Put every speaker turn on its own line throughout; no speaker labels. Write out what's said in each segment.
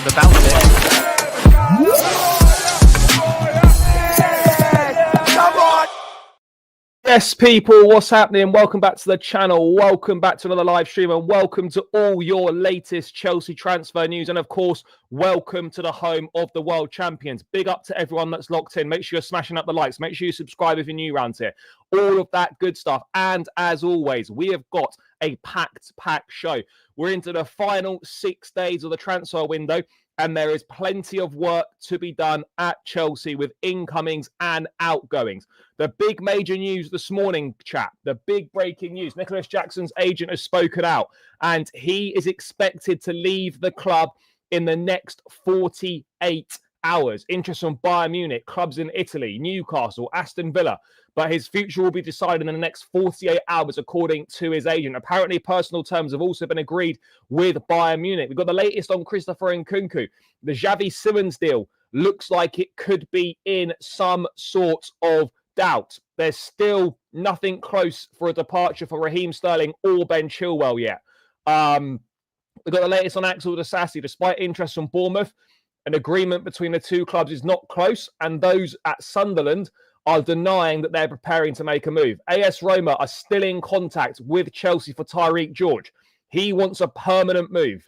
massive about it.
Yes, people, what's happening? Welcome back to the channel. Welcome back to another live stream, and welcome to all your latest Chelsea transfer news. And of course, welcome to the home of the world champions. Big up to everyone that's locked in. Make sure you're smashing up the likes. Make sure you subscribe if you're new around here. All of that good stuff. And as always, we have got a packed show. We're into the final 6 days of the transfer window, and there is plenty of work to be done at Chelsea with incomings and outgoings. The big major news this morning, chat, the big breaking news. Nicolas Jackson's agent has spoken out, and he is expected to leave the club in the next 48 hours. Interest from Bayern Munich, clubs in Italy, Newcastle, Aston Villa. But his future will be decided in the next 48 hours, according to his agent. Apparently, personal terms have also been agreed with Bayern Munich. We've got the latest on Christopher Nkunku. The Javi Simmons deal looks like it could be in some sort of doubt. There's still nothing close for a departure for Raheem Sterling or Ben Chilwell yet. We've got the latest on Axel Disasi. Despite interest from Bournemouth, an agreement between the two clubs is not close, and those at Sunderland are denying that they're preparing to make a move. AS Roma are still in contact with Chelsea for Tyrique George. He wants a permanent move.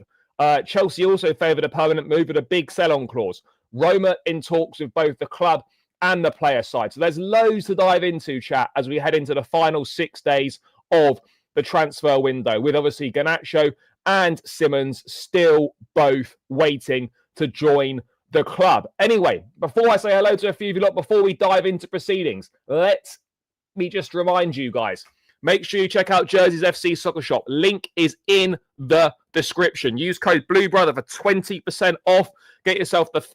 Chelsea also favoured a permanent move with a big sell-on clause. Roma in talks with both the club and the player side. So there's loads to dive into, chat, as we head into the final 6 days of the transfer window, with obviously Garnacho and Simmons still both waiting to join the club. Anyway, before I say hello to a few of you lot, before we dive into proceedings, let me just remind you guys, make sure you check out Jersey's FC Soccer Shop. Link is in the description. Use code BLUEBROTHER for 20% off. Get yourself the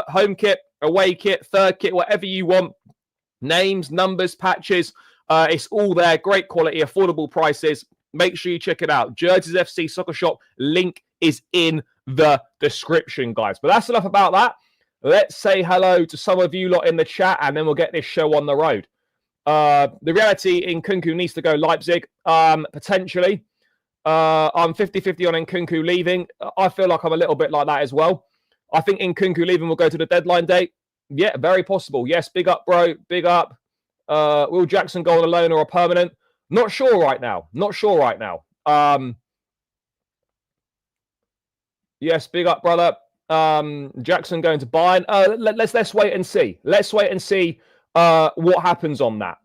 home kit, away kit, third kit, whatever you want. Names, numbers, patches. It's all there. Great quality, affordable prices. Make sure you check it out. Jersey's FC Soccer Shop. Link is in the description, guys. But that's enough about that. Let's say hello to some of you lot in the chat, and then we'll get this show on the road. The reality, Nkunku needs to go Leipzig, potentially. I'm 50-50 on Nkunku leaving. I feel like I'm a little bit like that as well. I think Nkunku leaving will go to the deadline date. Yeah, very possible. Yes, big up, bro. Big up. Will Jackson go on a loan or a permanent? Not sure right now. Yes, big up, brother. Jackson going to Bayern. Let's wait and see. Let's wait and see what happens on that.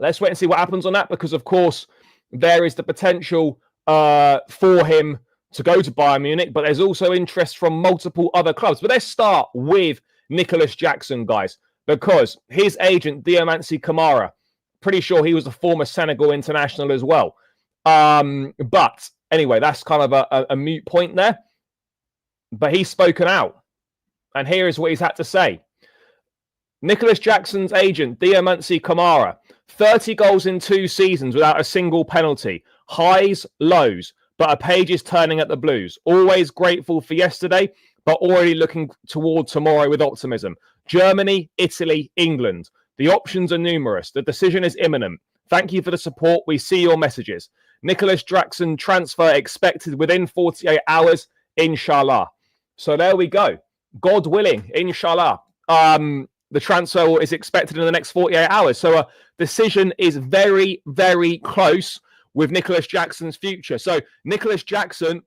Because, of course, there is the potential for him to go to Bayern Munich, but there's also interest from multiple other clubs. But let's start with Nicolas Jackson, guys, because his agent, Diamansi Kamara, pretty sure he was a former Senegal international as well. But anyway, that's kind of a moot point there. But he's spoken out, and here is what he's had to say. Nicolas Jackson's agent, Diamansi Kamara, 30 goals in 2 seasons without a single penalty. Highs, lows, but a page is turning at the Blues. Always grateful for yesterday, but already looking toward tomorrow with optimism. Germany, Italy, England. The options are numerous. The decision is imminent. Thank you for the support. We see your messages. Nicolas Jackson transfer expected within 48 hours, inshallah. So there we go. God willing, inshallah. The transfer is expected in the next 48 hours. So a decision is very, very close with Nicolas Jackson's future. So Nicolas Jackson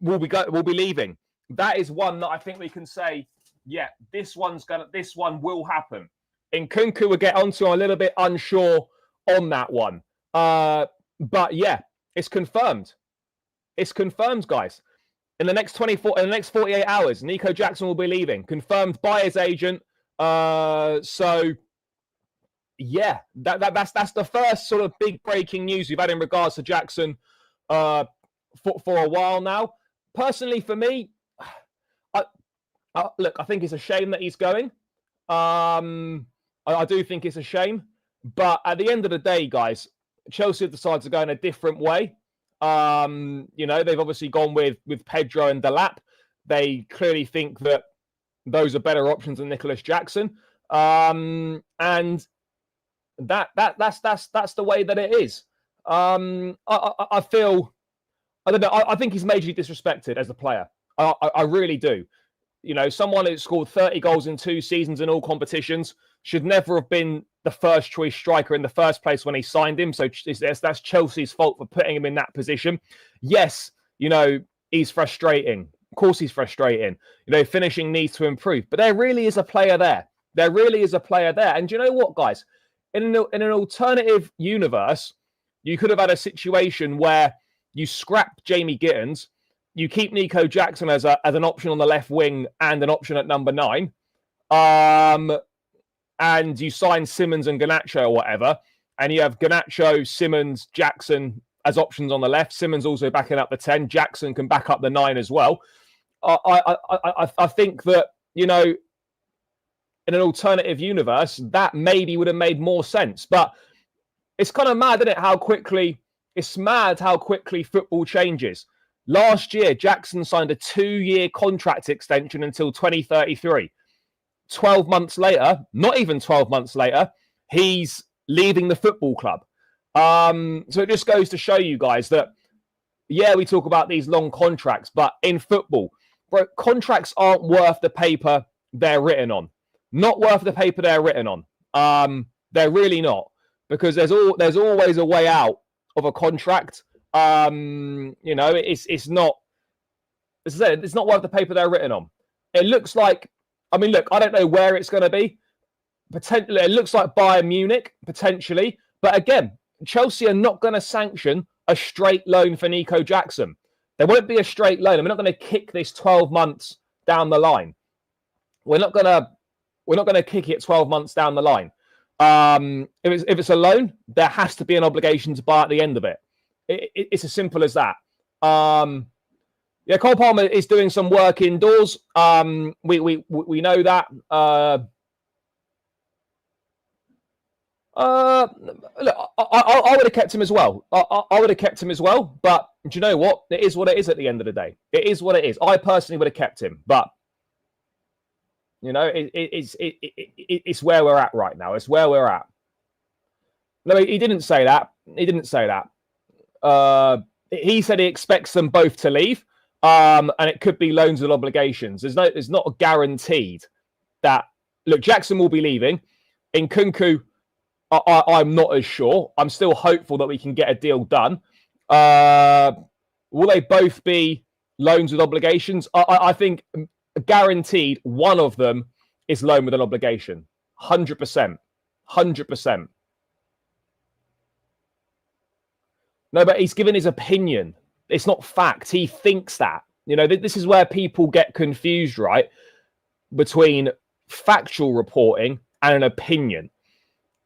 will be leaving. That is one that I think we can say, yeah, this one will happen. Nkunku will get onto. I'm a little bit unsure on that one. But yeah, it's confirmed. It's confirmed, guys. In the next 48 hours, Nico Jackson will be leaving, confirmed by his agent. So yeah, that's the first sort of big breaking news we've had in regards to Jackson for a while now. Personally, for me, look, I think it's a shame that he's going. I do think it's a shame, but at the end of the day, guys, Chelsea have decided to go in a different way. You know, they've obviously gone with Pedro and Delap. They clearly think that those are better options than Nicolas Jackson. And that's the way that it is. I feel, I don't know, I think he's majorly disrespected as a player. I really do. someone who scored 30 goals in 2 seasons in all competitions should never have been the first choice striker in the first place when he signed him. So that's Chelsea's fault for putting him in that position. Yes, he's frustrating. Of course he's frustrating. Finishing needs to improve. But there really is a player there. There really is a player there. And do you know what, guys? In an alternative universe, you could have had a situation where you scrap Jamie Gittins, you keep Nico Jackson as an option on the left wing and an option at number 9, and you sign Simmons and Garnacho or whatever, and you have Garnacho, Simmons, Jackson as options on the left. Simmons also backing up the 10. Jackson can back up the 9 as well. I think that, in an alternative universe, that maybe would have made more sense. But it's kind of mad, isn't it, it's mad how quickly football changes. Last year, Jackson signed a 2-year contract extension until 2033. 12 months later, not even 12 months later, he's leaving the football club. So it just goes to show you guys that, yeah, we talk about these long contracts, but in football, bro, contracts aren't worth the paper they're written on. Not worth the paper they're written on. They're really not, because there's always a way out of a contract. It's not, as I said, it's not worth the paper they're written on. It looks like, look, I don't know where it's going to be. Potentially, it looks like Bayern Munich, potentially. But again, Chelsea are not going to sanction a straight loan for Nico Jackson. There won't be a straight loan. We're not going to kick this 12 months down the line. We're not going to kick it 12 months down the line. If it's a loan, there has to be an obligation to buy at the end of it. It's as simple as that. Yeah, Cole Palmer is doing some work indoors. We know that. Look, I would have kept him as well. I would have kept him as well. But do you know what? It is what it is at the end of the day. It is what it is. I personally would have kept him, but it's where we're at right now. It's where we're at. No, he didn't say that. He didn't say that. He said he expects them both to leave, and it could be loans with obligations. There's not guaranteed that. Look, Jackson will be leaving. Nkunku, I'm not as sure. I'm still hopeful that we can get a deal done. Will they both be loans with obligations? I think guaranteed one of them is loan with an obligation. 100%. 100%. No, but he's given his opinion. It's not fact. He thinks that. This is where people get confused, right? Between factual reporting and an opinion.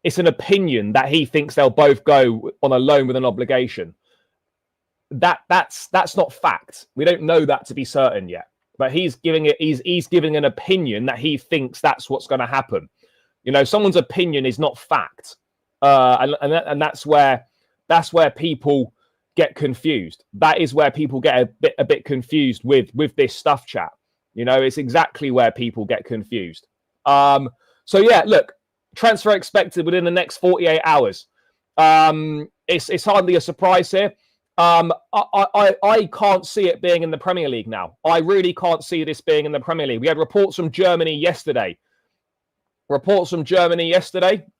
It's an opinion that he thinks they'll both go on a loan with an obligation. That's not fact. We don't know that to be certain yet. But he's giving an opinion that he thinks that's what's going to happen. Someone's opinion is not fact. And that's where people get confused. That is where people get a bit confused with this stuff chat. It's exactly where people get confused. So yeah, look, transfer expected within the next 48 hours. It's hardly a surprise here. I can't see it being in the Premier League now. I really can't see this being in the Premier League. We had reports from Germany yesterday.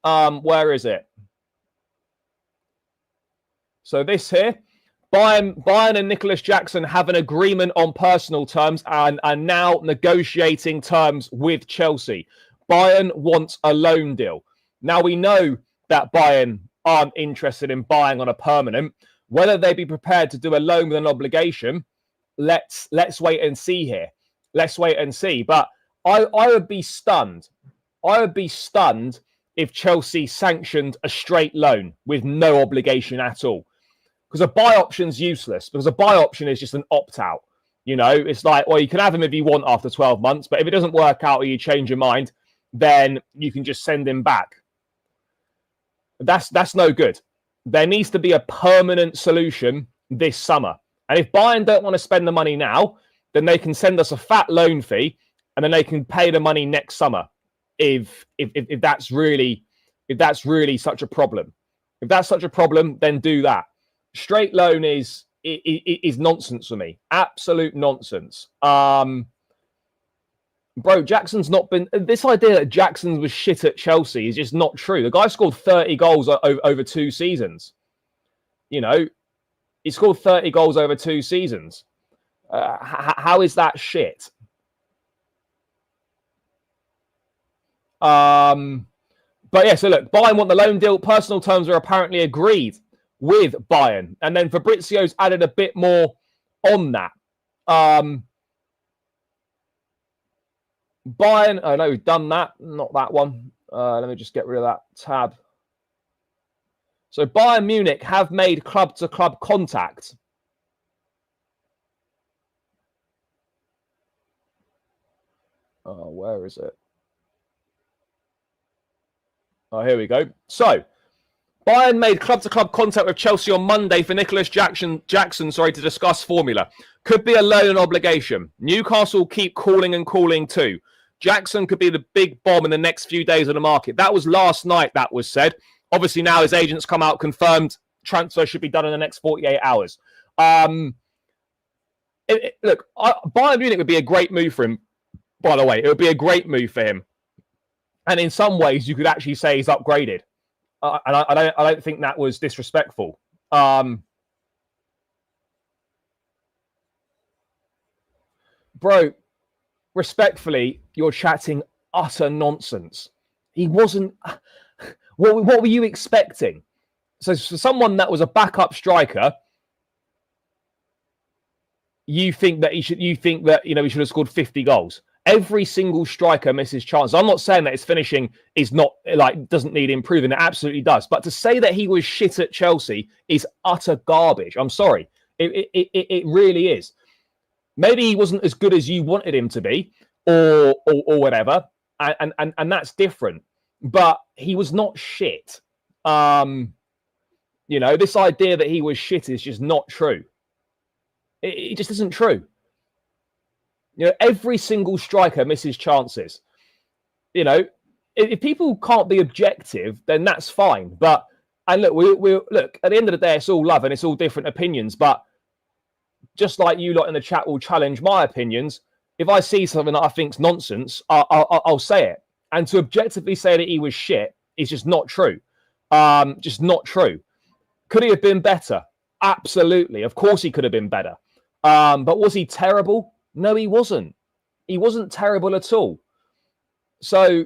Where is it? So this here, Bayern and Nicolas Jackson have an agreement on personal terms and are now negotiating terms with Chelsea. Bayern wants a loan deal. Now we know that Bayern aren't interested in buying on a permanent. Whether they be prepared to do a loan with an obligation, let's wait and see here. Let's wait and see. But I would be stunned. I would be stunned if Chelsea sanctioned a straight loan with no obligation at all. Because a buy option's useless. Because a buy option is just an opt-out. It's like, well, you can have him if you want after 12 months, but if it doesn't work out or you change your mind, then you can just send him back. That's no good. There needs to be a permanent solution this summer. And if Bayern don't want to spend the money now, then they can send us a fat loan fee and then they can pay the money next summer if that's really such a problem. If that's such a problem, then do that. Straight loan is nonsense for me. Absolute nonsense. Bro, Jackson's not been... This idea that Jackson was shit at Chelsea is just not true. The guy scored 30 goals over 2 seasons. You know, he scored 30 goals over 2 seasons. How is that shit? But yeah, so look, Bayern want the loan deal. Personal terms are apparently agreed with Bayern. And then Fabrizio's added a bit more on that. Bayern, oh no, we've done that. Not that one. Let me just get rid of that tab. So Bayern Munich have made club-to-club contact. Oh, where is it? Oh, here we go. So, Bayern made club-to-club contact with Chelsea on Monday for Nicolas Jackson, to discuss formula. Could be a loan obligation. Newcastle keep calling and calling too. Jackson could be the big bomb in the next few days of the market. That was last night, that was said. Obviously, now his agents come out, confirmed transfer should be done in the next 48 hours. Look, Bayern Munich would be a great move for him, by the way. It would be a great move for him. And in some ways, you could actually say he's upgraded. And I don't think that was disrespectful. Bro, respectfully, you're chatting utter nonsense. He wasn't... What were you expecting? So for someone that was a backup striker, you think that he should have scored 50 goals. Every single striker misses chances. I'm not saying that his finishing is not doesn't need improving. It absolutely does. But to say that he was shit at Chelsea is utter garbage. I'm sorry. It really is. Maybe he wasn't as good as you wanted him to be, or whatever, and that's different. But he was not shit. This idea that he was shit is just not true. It just isn't true. Every single striker misses chances. If people can't be objective, then that's fine. And look, we look, at the end of the day, it's all love and it's all different opinions. But just like you lot in the chat will challenge my opinions, if I see something that I think's nonsense, I'll say it. And to objectively say that he was shit is just not true. Just not true. Could he have been better? Absolutely. Of course he could have been better. But was he terrible? No, he wasn't. He wasn't terrible at all. So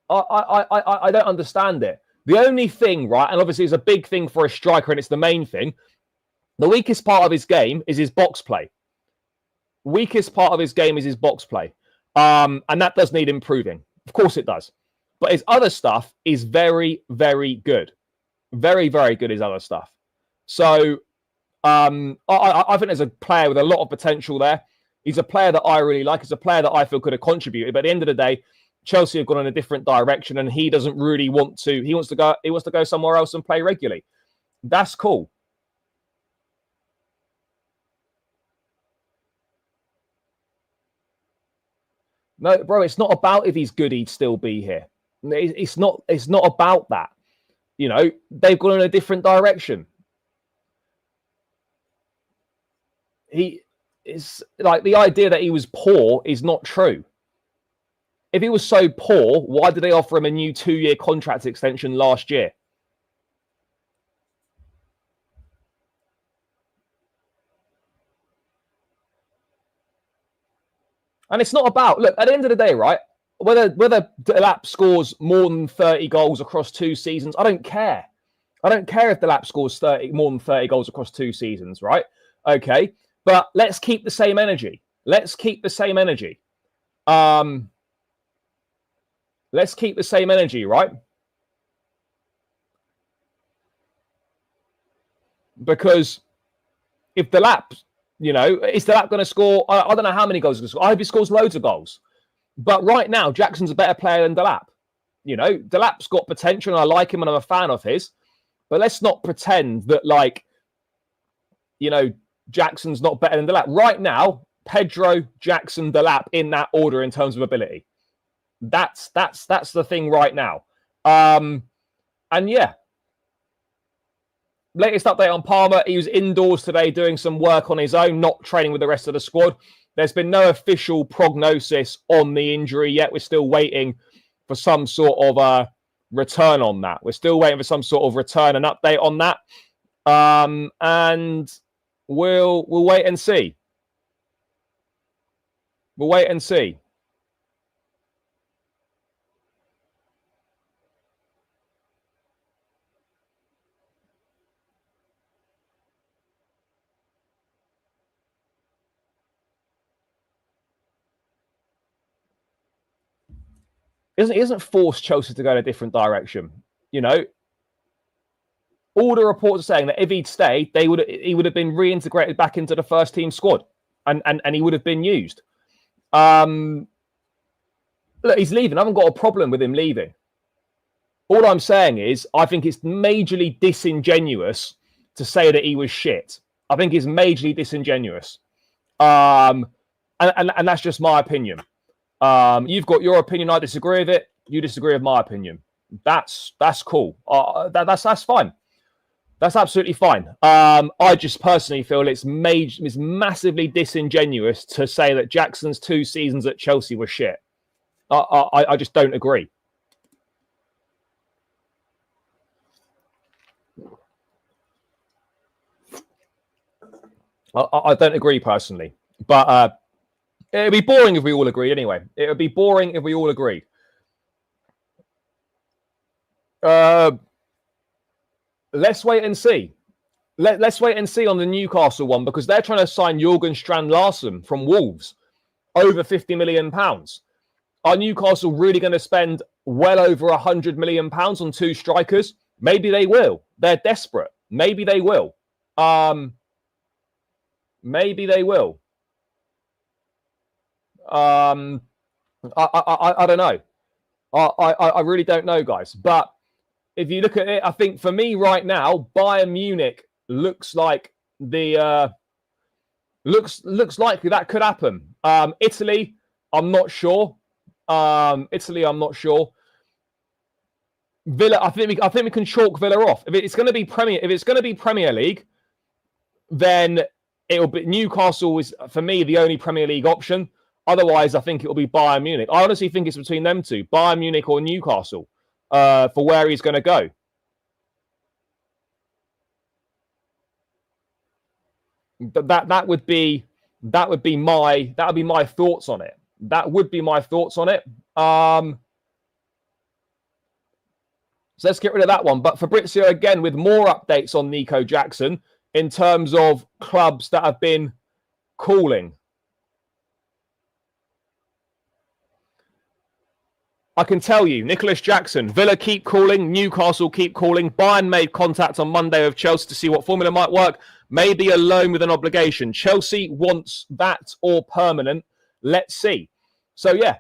I don't understand it. The only thing, right, and obviously it's a big thing for a striker and it's the main thing, the weakest part of his game is his box play. Weakest part of his game is his box play. And that does need improving. Of course it does. But his other stuff is very, very good. Very, very good, his other stuff. So I think there's a player with a lot of potential there. He's a player that I really like. He's a player that I feel could have contributed. But at the end of the day, Chelsea have gone in a different direction and he doesn't really want to. He wants to go somewhere else and play regularly. That's cool. No, bro, it's not about if he's good, he'd still be here. It's not about that. They've gone in a different direction. It's like the idea that he was poor is not true. If he was so poor, why did they offer him a new 2-year contract extension last year? And it's not about, look, at the end of the day, right, whether Delap scores more than 30 goals across 2 seasons, I don't care. I don't care if Delap scores more than 30 goals across 2 seasons, right? Okay, but let's keep the same energy. Let's keep the same energy. Let's keep the same energy, right? Because if Delap, is Delap going to score? I don't know how many goals he's going to score. I hope he scores loads of goals. But right now, Jackson's a better player than Delap. Delap's got potential and I like him and I'm a fan of his. But let's not pretend that, Jackson's not better than Delap. Right now, Pedro, Jackson, Delap in that order in terms of ability. That's the thing right now. And yeah. Latest update on Palmer. He was indoors today doing some work on his own, not training with the rest of the squad. There's been no official prognosis on the injury yet. We're still waiting for some sort of return on that. We're still waiting for some sort of return and update on that. And we'll wait and see. We'll wait and see. He hasn't forced Chelsea to go in a different direction. You know, all the reports are saying that if he'd stayed, he would have been reintegrated back into the first team squad, and he would have been used. Look, he's leaving. I haven't got a problem with him leaving. All I'm saying is, I think it's majorly disingenuous to say that he was shit. I think it's majorly disingenuous, and that's just my opinion. You've got your opinion. I disagree with it. You disagree with my opinion. That's cool. That's fine. That's absolutely fine. I just personally feel it's massively disingenuous to say that Jackson's 2 seasons at Chelsea were shit. I just don't agree. I don't agree personally, but it'd be boring if we all agreed anyway. It would be boring if we all agreed. Let's wait and see. Let's wait and see on the Newcastle one, because they're trying to sign Jurgen Strand-Larsen from Wolves over £50 million. Are Newcastle really going to spend well over £100 million on 2 strikers? Maybe they will. They're desperate. Maybe they will. Maybe they will. I don't know. I really don't know, guys. But if you look at it, I think for me right now, Bayern Munich looks like looks likely that could happen. Italy, I'm not sure. Italy, I'm not sure. Villa, I think we can chalk Villa off. If it's going to be Premier League, then it'll be Newcastle is for me the only Premier League option. Otherwise, I think it'll be Bayern Munich. I honestly think it's between them two, Bayern Munich or Newcastle, for where he's going to go. That would be my thoughts on it. That would be my thoughts on it. So let's get rid of that one. But Fabrizio, again, with more updates on Nico Jackson in terms of clubs that have been calling. I can tell you, Nicolas Jackson, Villa keep calling, Newcastle keep calling. Bayern made contact on Monday with Chelsea to see what formula might work. Maybe a loan with an obligation. Chelsea wants that or permanent. Let's see. So, yeah.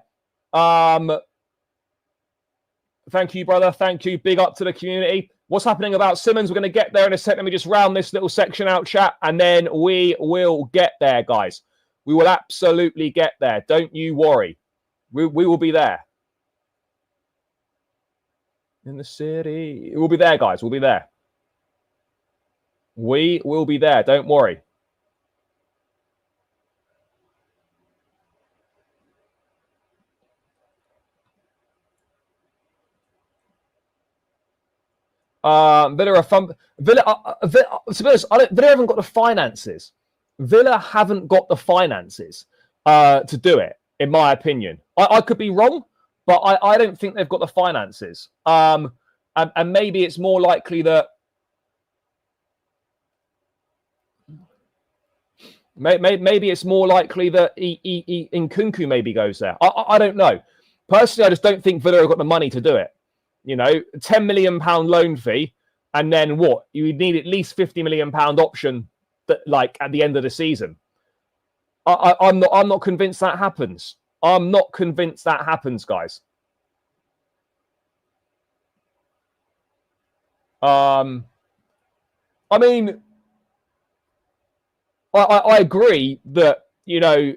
Thank you, brother. Thank you. Big up to the community. What's happening about Simmons? We're going to get there in a sec. Let me just round this little section out, chat, and then we will get there, guys. We will absolutely get there. Don't you worry. We will be there. In the city. We'll be there, guys. We'll be there. We will be there. Don't worry. Villa are fun. Villa, Villa haven't got the finances. Villa haven't got the finances to do it, in my opinion. I could be wrong, but I don't think they've got the finances. And maybe it's more likely that maybe it's more likely that Nkunku maybe goes there. I don't know. Personally, I just don't think Villa have got the money to do it. You know, £10 million loan fee, and then what? You would need at least £50 million option that, like, at the end of the season. I'm not convinced that happens. I'm not convinced that happens, guys. I mean, I agree that, you know,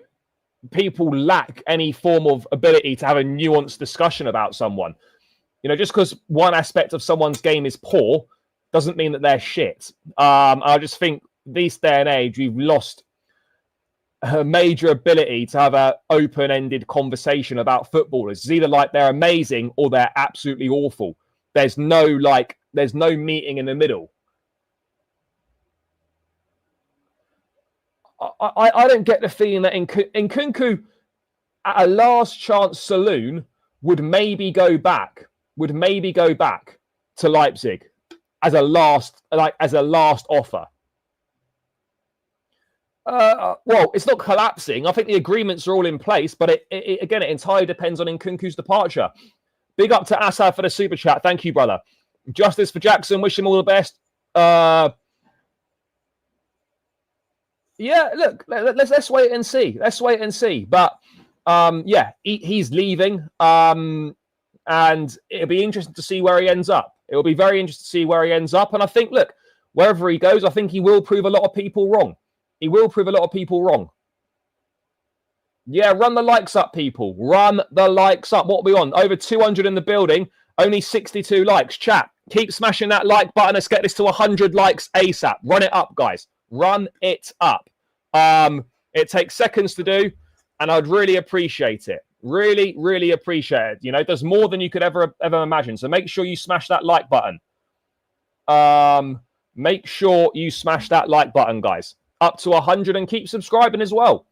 people lack any form of ability to have a nuanced discussion about someone. You know, just because one aspect of someone's game is poor doesn't mean that they're shit. I just think this day and age, we've lost a major ability to have an open-ended conversation about footballers. It's either like they're amazing or they're absolutely awful. There's no meeting in the middle. I don't get the feeling that Nkunku at a last chance saloon would maybe go back to Leipzig as a last offer. Well, it's not collapsing. I think the agreements are all in place, but it entirely depends on Nkunku's departure. Big up to Asad for the super chat. Thank you, brother. Justice for Jackson. Wish him all the best. Yeah, look, let's wait and see. But he's leaving. And it'll be interesting to see where he ends up. It will be very interesting to see where he ends up. And I think, look, wherever he goes, I think he will prove a lot of people wrong. Yeah, run the likes up, people. Run the likes up. What are we on? Over 200 in the building. Only 62 likes. Chat, keep smashing that like button. Let's get this to 100 likes ASAP. Run it up, guys. Run it up. It takes seconds to do, and I'd really appreciate it. Really, really appreciate it. You know, it does more than you could ever imagine. So make sure you smash that like button. Make sure you smash that like button, guys. Up to 100, and keep subscribing as well.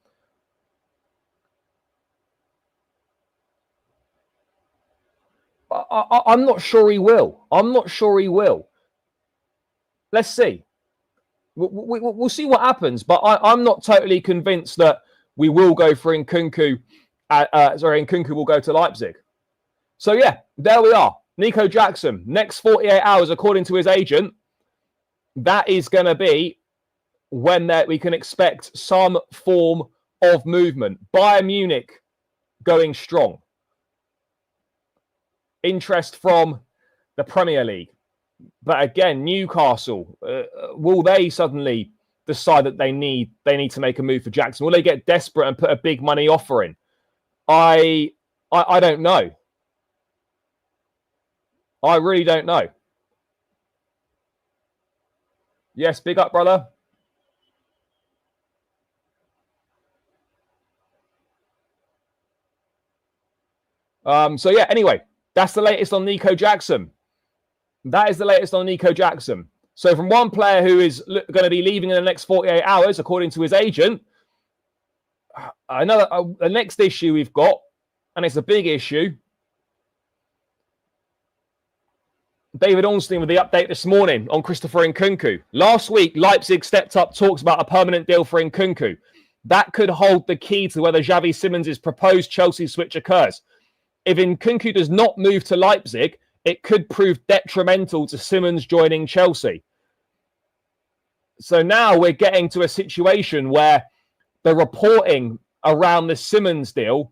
I'm not sure he will. Let's see. We'll see what happens, but I'm not totally convinced that we will go for Nkunku. Nkunku will go to Leipzig. So yeah, there we are. Nico Jackson, next 48 hours, according to his agent, that is going to be when we can expect some form of movement. Bayern Munich going strong. Interest from the Premier League. But again, Newcastle, will they suddenly decide that they need to make a move for Jackson? Will they get desperate and put a big money offer in? I don't know. I really don't know. Yes, big up, brother. So yeah, anyway, that's the latest on Nico Jackson. That is the latest on Nico Jackson. So from one player who is going to be leaving in the next 48 hours, according to his agent, the next issue we've got, and it's a big issue. David Ornstein with the update this morning on Christopher Nkunku. Last week, Leipzig stepped up talks about a permanent deal for Nkunku. That could hold the key to whether Javi Simmons' proposed Chelsea switch occurs. If Nkunku does not move to Leipzig, it could prove detrimental to Simmons joining Chelsea. So now we're getting to a situation where the reporting around the Simmons deal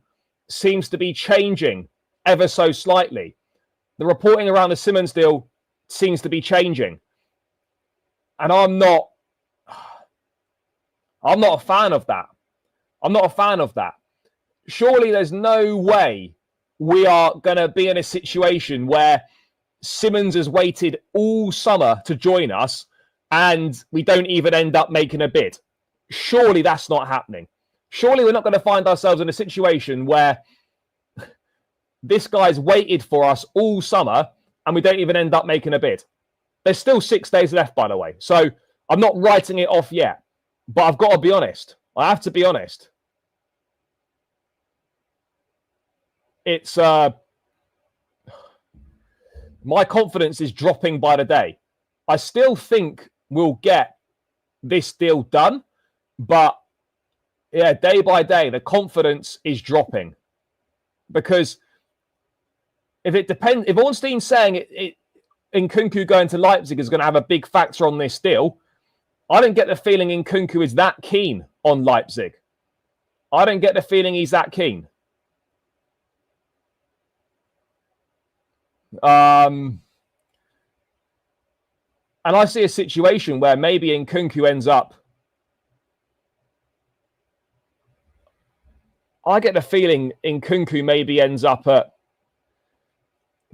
seems to be changing ever so slightly. The reporting around the Simmons deal seems to be changing. And I'm not a fan of that. Surely there's no way we are going to be in a situation where Simmons has waited all summer to join us and we don't even end up making a bid. Surely that's not happening. Surely we're not going to find ourselves in a situation where this guy's waited for us all summer and we don't even end up making a bid. There's still 6 days left, by the way. So I'm not writing it off yet, but I've got to be honest. I have to be honest. It's my confidence is dropping by the day. I still think we'll get this deal done, but yeah, day by day, the confidence is dropping because if Ornstein's saying Nkunku going to Leipzig is going to have a big factor on this deal, I don't get the feeling Nkunku is that keen on Leipzig. I don't get the feeling he's that keen. And I see a situation where maybe Nkunku ends up. I get the feeling Nkunku maybe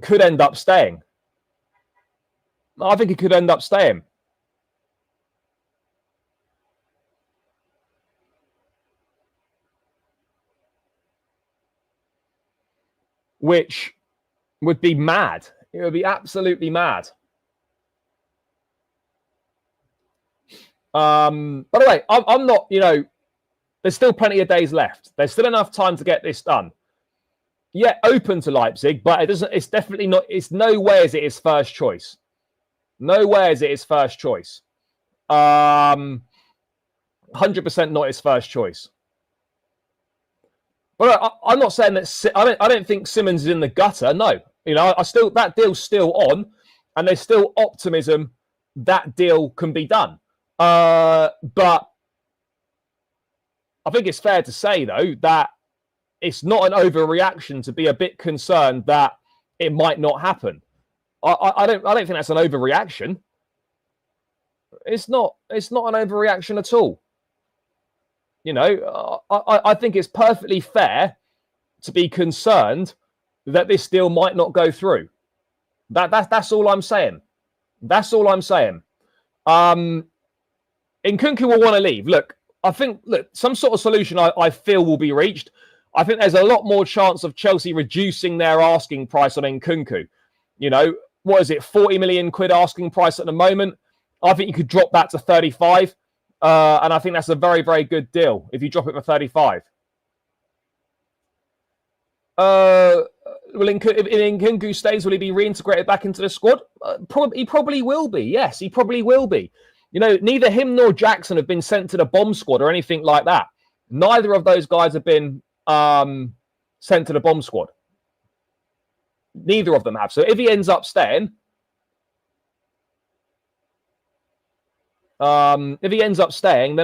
could end up staying. I think he could end up staying. which would be mad. It would be absolutely mad. By the way, I'm not, there's still plenty of days left. There's still enough time to get this done. Yeah, open to Leipzig, but it's definitely not, it's nowhere as it is first choice. Nowhere as it is first choice. 100% not his first choice. But I'm not saying that, I don't think Simmons is in the gutter. No, that deal's still on, and there's still optimism that deal can be done. But I think it's fair to say, though, that it's not an overreaction to be a bit concerned that it might not happen. I don't think that's an overreaction. It's not an overreaction at all. I think it's perfectly fair to be concerned that this deal might not go through. That's all I'm saying. That's all I'm saying. Nkunku will want to leave. I think some sort of solution I feel will be reached. I think there's a lot more chance of Chelsea reducing their asking price on Nkunku. What is it, 40 million quid asking price at the moment? I think you could drop that to 35. And I think that's a very, very good deal if you drop it for 35. If Nkunku stays, will he be reintegrated back into the squad? He probably will be. Yes, he probably will be. Neither him nor Jackson have been sent to the bomb squad or anything like that. Neither of those guys have been sent to the bomb squad. Neither of them have. So if he ends up staying, then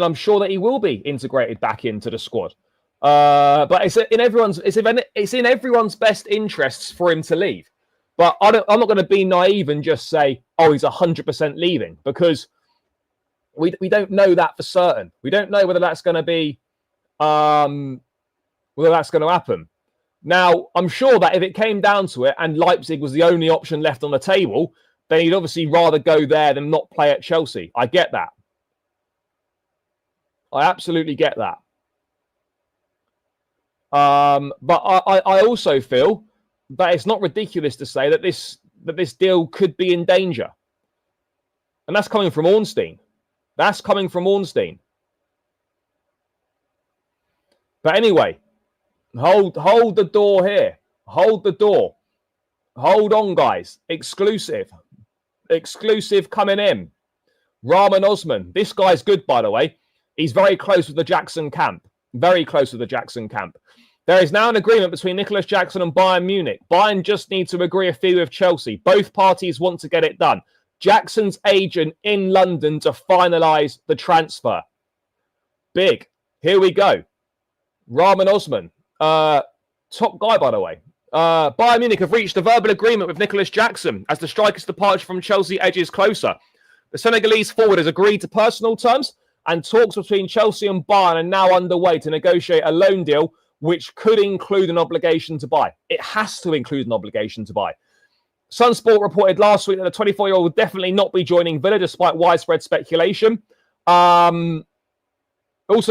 I'm sure that he will be integrated back into the squad. But it's in everyone's best interests for him to leave. But I'm not going to be naive and just say, oh, he's 100% leaving, because we don't know that for certain. We don't know whether that's going to be happen. Now, I'm sure that if it came down to it and Leipzig was the only option left on the table, then he'd obviously rather go there than not play at Chelsea. I get that. I absolutely get that. But I also feel that it's not ridiculous to say that this deal could be in danger. And that's coming from Ornstein. But anyway, hold the door here. Hold the door. Hold on, guys. Exclusive coming in. Rahman Osman. This guy's good, by the way. He's very close with the Jackson camp. Very close with the Jackson camp. There is now an agreement between Nicolas Jackson and Bayern Munich. Bayern just need to agree a fee with Chelsea. Both parties want to get it done. Jackson's agent in London to finalise the transfer. Big. Here we go. Rahman Osman. Top guy, by the way. Bayern Munich have reached a verbal agreement with Nicolas Jackson as the striker's departure from Chelsea edges closer. The Senegalese forward has agreed to personal terms, and talks between Chelsea and Bayern are now underway to negotiate a loan deal which could include an obligation to buy. It has to include an obligation to buy. Sunsport reported last week that the 24-year-old will definitely not be joining Villa despite widespread speculation. Also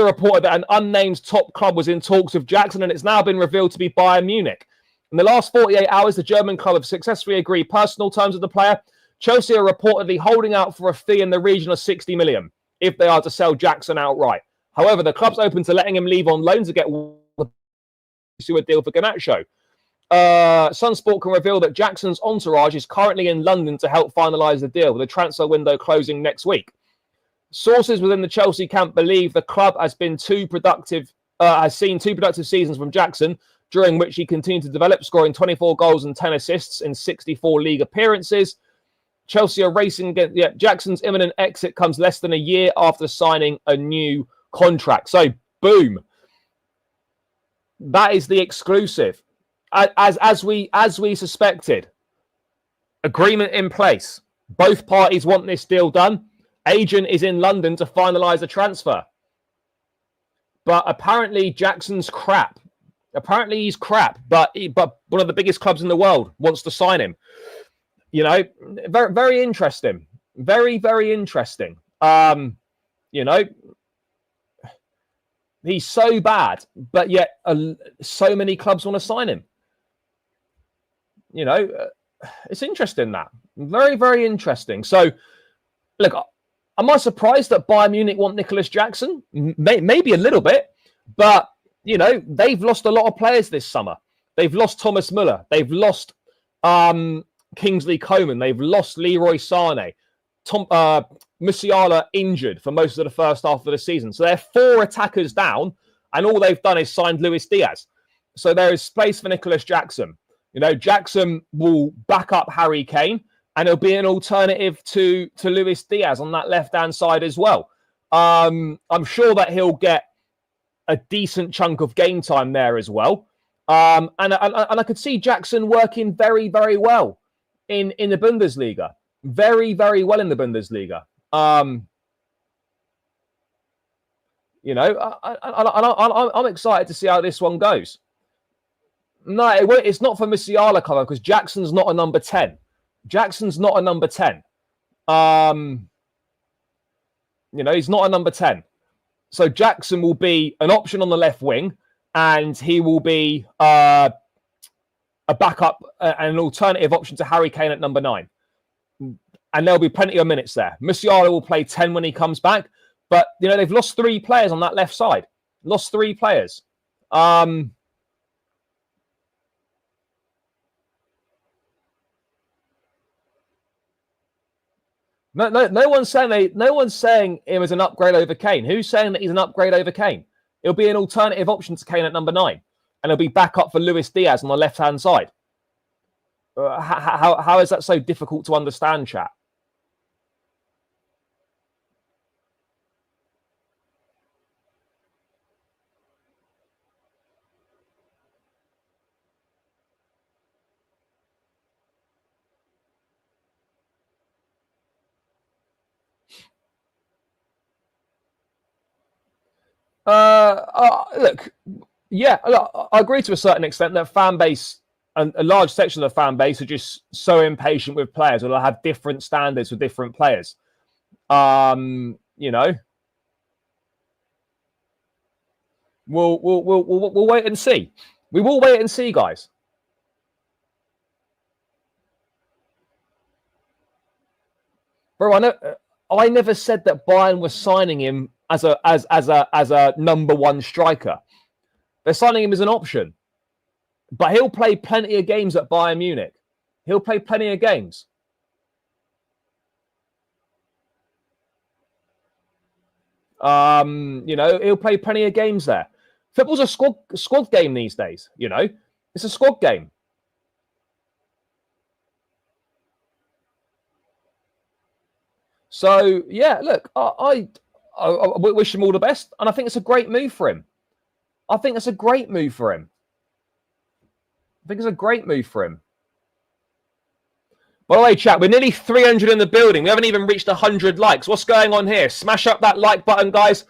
reported that an unnamed top club was in talks with Jackson, and it's now been revealed to be Bayern Munich. In the last 48 hours, the German club have successfully agreed personal terms with the player. Chelsea are reportedly holding out for a fee in the region of 60 million if they are to sell Jackson outright. However, the club's open to letting him leave on loan to get a deal for Garnacho. Sunsport can reveal that Jackson's entourage is currently in London to help finalise the deal, with the transfer window closing next week. Sources within the Chelsea camp believe the club has seen two productive seasons from Jackson, during which he continued to develop, scoring 24 goals and 10 assists in 64 league appearances. Chelsea are racing against Jackson's imminent exit comes less than a year after signing a new contract. So, boom. That is the exclusive. As we suspected. Agreement in place. Both parties want this deal done. Agent is in London to finalise the transfer. But apparently Jackson's crap. Apparently he's crap, but one of the biggest clubs in the world wants to sign him. Very, very interesting. Very, very interesting. He's so bad, but yet so many clubs want to sign him. You know, it's interesting that. Very, very interesting. So, look, am I surprised that Bayern Munich want Nicolas Jackson? Maybe a little bit, but, you know, they've lost a lot of players this summer. They've lost Thomas Müller. They've lost Kingsley Coman. They've lost Leroy Sané. Musiala injured for most of the first half of the season. So they're 4 attackers down, and all they've done is signed Luis Diaz. So there is space for Nicolas Jackson. You know, Jackson will back up Harry Kane, and it'll be an alternative to Luis Diaz on that left-hand side as well. I'm sure that he'll get a decent chunk of game time there as well. And I could see Jackson working very, very well in the Bundesliga. Very, very well in the Bundesliga. You know, I'm excited to see how this one goes. No, it's not for Musiala cover because Jackson's not a number 10. Jackson's not a number 10. You know, he's not a number 10. So Jackson will be an option on the left wing, and he will be a backup, an alternative option to Harry Kane at number 9. And there'll be plenty of minutes there. Musiala will play 10 when he comes back. But, you know, they've lost 3 players on that left side. Lost 3 players. No one's saying him as an upgrade over Kane. Who's saying that he's an upgrade over Kane? It'll be an alternative option to Kane at number 9. And it'll be back up for Luis Diaz on the left-hand side. How is that so difficult to understand, chat? Look, yeah, I agree to a certain extent that fan base and a large section of the fan base are just so impatient with players, or they'll have different standards for different players. You know, we'll wait and see. We will wait and see, guys. Bro, I never said that Bayern was signing him as a number 1 striker. They're signing him as an option. But he'll play plenty of games at Bayern Munich. He'll play plenty of games. You know, he'll play plenty of games there. Football's a squad game these days, you know. It's a squad game. So, yeah, look, I wish him all the best. And I think it's a great move for him. I think it's a great move for him. By the way, chat, we're nearly 300 in the building. We haven't even reached 100 likes. What's going on here? Smash up that like button, guys.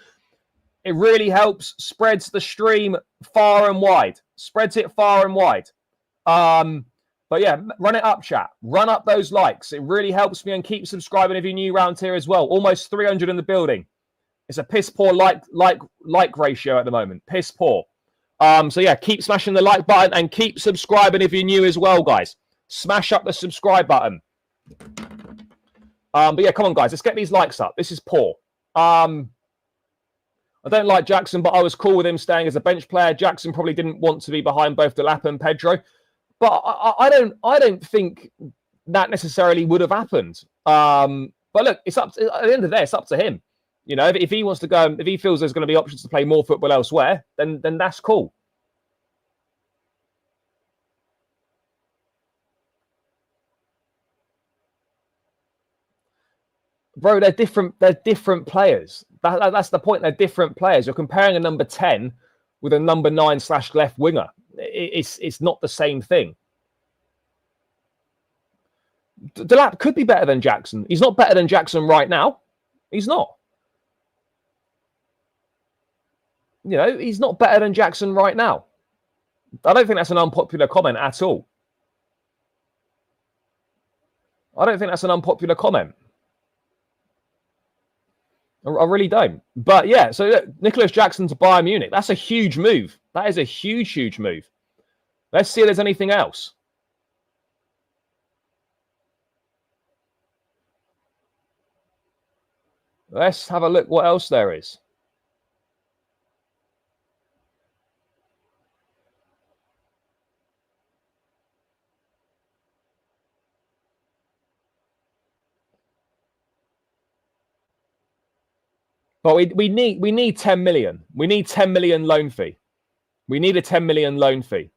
It really helps. Spreads the stream far and wide. Spreads it far and wide. But yeah, run it up, chat. Run up those likes. It really helps me, and keep subscribing if you're new around here as well. Almost 300 in the building. It's a piss poor like ratio at the moment. Piss poor. So yeah, keep smashing the like button and keep subscribing if you're new as well, guys. Smash up the subscribe button. But yeah, come on, guys. Let's get these likes up. This is poor. I don't like Jackson, but I was cool with him staying as a bench player. Jackson probably didn't want to be behind both Delap and Pedro. But I don't think that necessarily would have happened. But look, it's up to, at the end of the day, it's up to him. You know, if he wants to go, if he feels there's going to be options to play more football elsewhere, then that's cool. Bro, they're different. They're different players. That's the point. They're different players. You're comparing a number 10 with a number 9/left winger. It's not the same thing. Delap could be better than Jackson. He's not better than Jackson right now. He's not. You know, he's not better than Jackson right now. I don't think that's an unpopular comment at all. I don't think that's an unpopular comment. I really don't. But yeah, so look, Nicolas Jackson to Bayern Munich. That's a huge move. That is a huge, huge move. Let's see if there's anything else. Let's have a look what else there is. But we need 10 million. We need 10 million loan fee. We need a 10 million loan fee.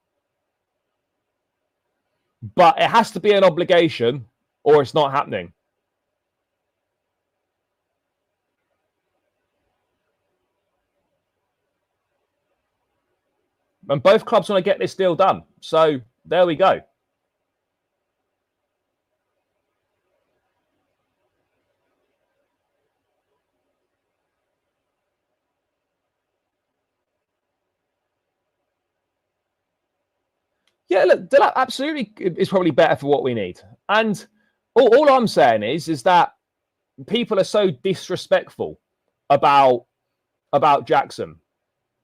But it has to be an obligation or it's not happening. And both clubs want to get this deal done. So there we go. Yeah, look, Delap absolutely is probably better for what we need. And all I'm saying is that people are so disrespectful about Jackson.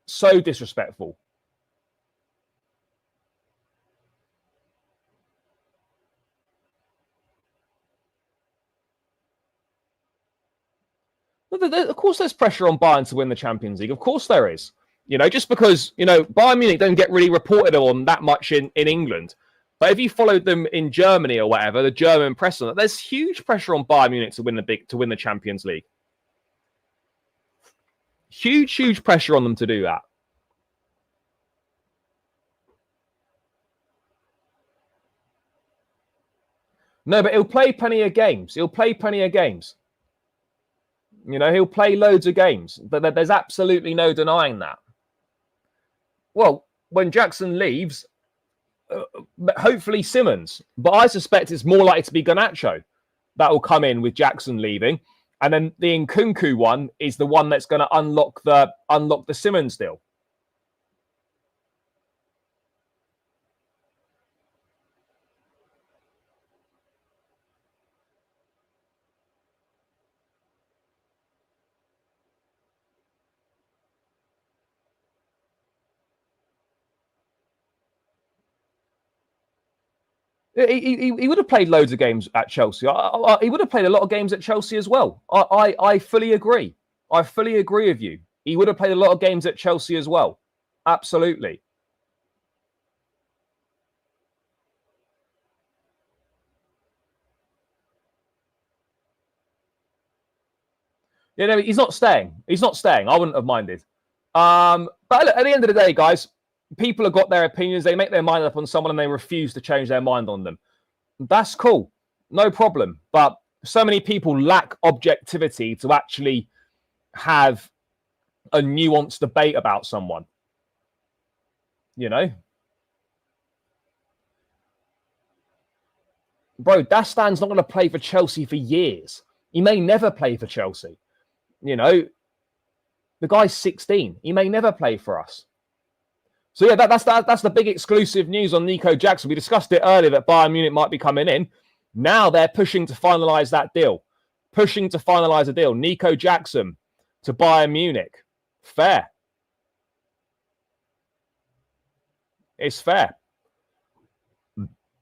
So disrespectful. Of course, there's pressure on Bayern to win the Champions League. Of course there is. You know, just because, you know, Bayern Munich don't get really reported on that much in England. But if you followed them in Germany or whatever, the German press, there's huge pressure on Bayern Munich to win the Champions League. Huge pressure on them to do that. No, but he'll play plenty of games. He'll play plenty of games. You know, he'll play loads of games. But there's absolutely no denying that. Well, when Jackson leaves, hopefully Simmons. But I suspect it's more likely to be Garnacho that will come in with Jackson leaving. And then the Nkunku one is the one that's going to unlock the Simmons deal. He would have played loads of games at Chelsea. He would have played a lot of games at Chelsea as well. I fully agree. I fully agree with you. He would have played a lot of games at Chelsea as well. Absolutely. Yeah, no, he's not staying. He's not staying. I wouldn't have minded. But look, at the end of the day, guys, people have got their opinions. They make their mind up on someone and they refuse to change their mind on them. That's cool. No problem. But so many people lack objectivity to actually have a nuanced debate about someone. You know? Bro, Dastan's not going to play for Chelsea for years. He may never play for Chelsea. You know, the guy's 16. He may never play for us. So yeah, that's the big exclusive news on Nico Jackson. We discussed it earlier that Bayern Munich might be coming in. Now they're pushing to finalise that deal. Pushing to finalise a deal. Nico Jackson to Bayern Munich. Fair. It's fair.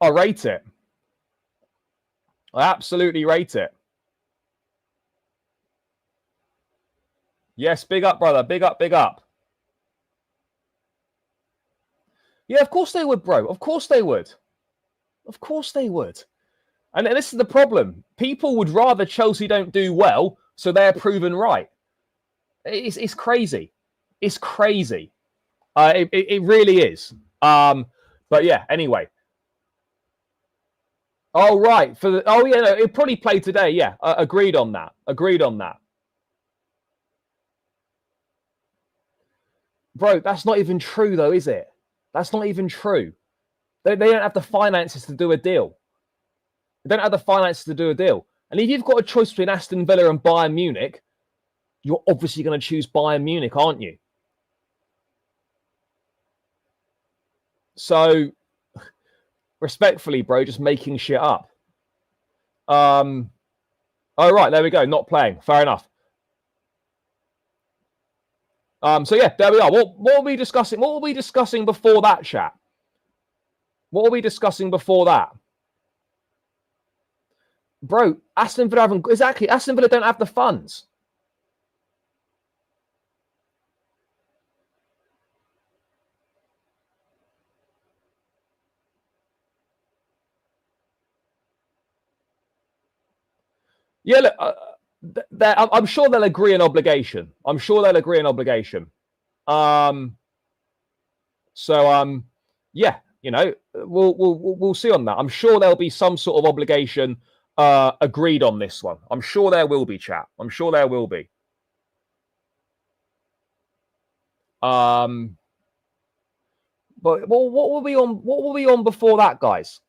I rate it. I absolutely rate it. Yes, big up, brother. Big up, big up. Yeah, of course they would, bro. Of course they would. Of course they would. And this is the problem. People would rather Chelsea don't do well, so they're proven right. It's crazy. It's crazy. It really is. But yeah, anyway. Oh, right. Yeah, no, it'll probably play today. Yeah, agreed on that. Agreed on that. Bro, that's not even true, though, is it? That's not even true. They don't have the finances to do a deal. They don't have the finances to do a deal. And if you've got a choice between Aston Villa and Bayern Munich, you're obviously going to choose Bayern Munich, aren't you? So, respectfully, bro, just making shit up. Oh, right, there we go. Not playing. Fair enough. So yeah, there we are. What were we discussing? What were we discussing before that, chat? What were we discussing before that? Bro, Aston Villa don't have the funds. Yeah, look, I'm sure they'll agree an obligation. I'm sure they'll agree an obligation. Yeah, you know, we'll see on that. I'm sure there'll be some sort of obligation agreed on this one. I'm sure there will be, chat. I'm sure there will be. But what were we on? What were we on before that, guys?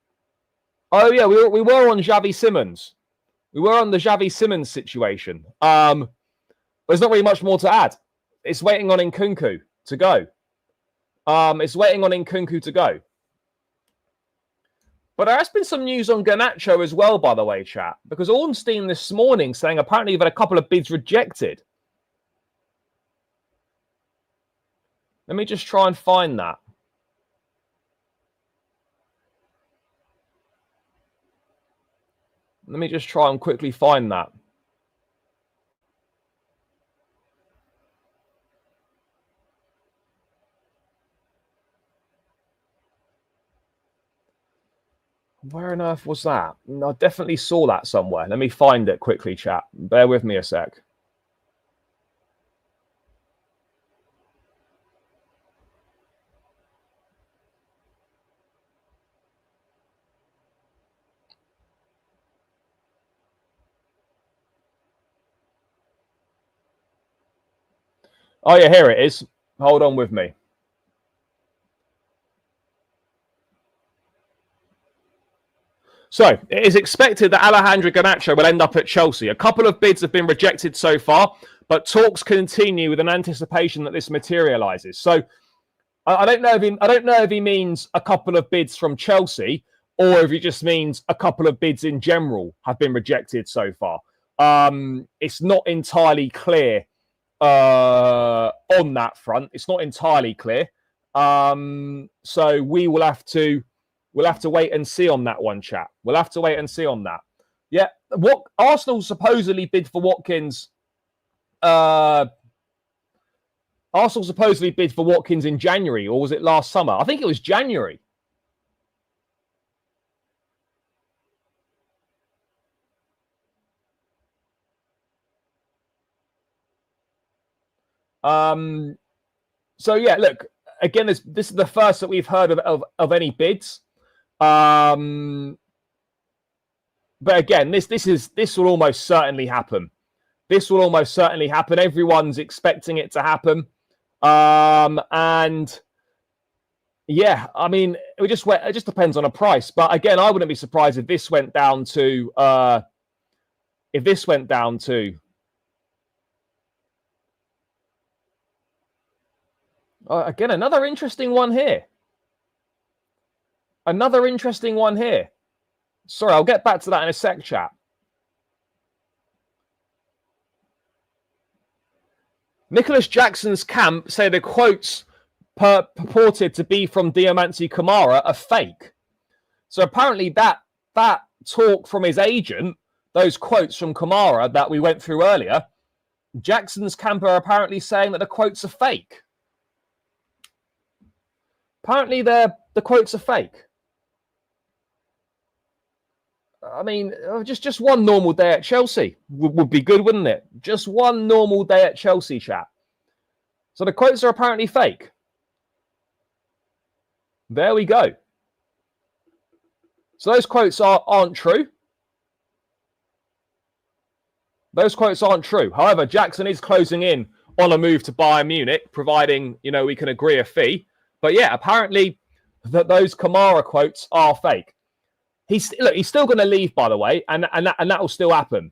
Oh yeah, we were on Javi Simmons. We were on the Javi Simmons situation. There's not really much more to add. It's waiting on Nkunku to go. It's waiting on Nkunku to go. But there has been some news on Garnacho as well, by the way, chat. Because Ornstein this morning saying apparently you've had a couple of bids rejected. Let me just try and find that. Let me just try and quickly find that. Where on earth was that? I definitely saw that somewhere. Let me find it quickly, chat. Bear with me a sec. Oh, yeah, here it is. Hold on with me. So, it is expected that Alejandro Garnacho will end up at Chelsea. A couple of bids have been rejected so far, but talks continue with an anticipation that this materialises. So, I don't know if he means a couple of bids from Chelsea or if he just means a couple of bids in general have been rejected so far. It's not entirely clear on that front. It's not entirely clear. So we'll have to wait and see on that one, chat. We'll have to wait and see on that. Yeah, what Arsenal supposedly bid for Watkins. Arsenal supposedly bid for Watkins in January, or was it last summer? I think it was January. So yeah, look, again, this is the first that we've heard of any bids. But again, this will almost certainly happen. This will almost certainly happen. Everyone's expecting it to happen. And yeah, I mean, it just depends on a price. But again, I wouldn't be surprised if this went down to again, another interesting one here. Another interesting one here. Sorry, I'll get back to that in a sec, chat. Nicolas Jackson's camp say the quotes purported to be from Diamanti Kamara are fake. So apparently that talk from his agent, those quotes from Kamara that we went through earlier, Jackson's camp are apparently saying that the quotes are fake. Apparently the quotes are fake. I mean, just one normal day at Chelsea would be good, wouldn't it? Just one normal day at Chelsea, chat. So the quotes are apparently fake. There we go. So those quotes aren't true. Those quotes aren't true. However, Jackson is closing in on a move to Bayern Munich, providing, you know, we can agree a fee. But yeah, apparently those Kamara quotes are fake. He's still going to leave, by the way, and that will still happen.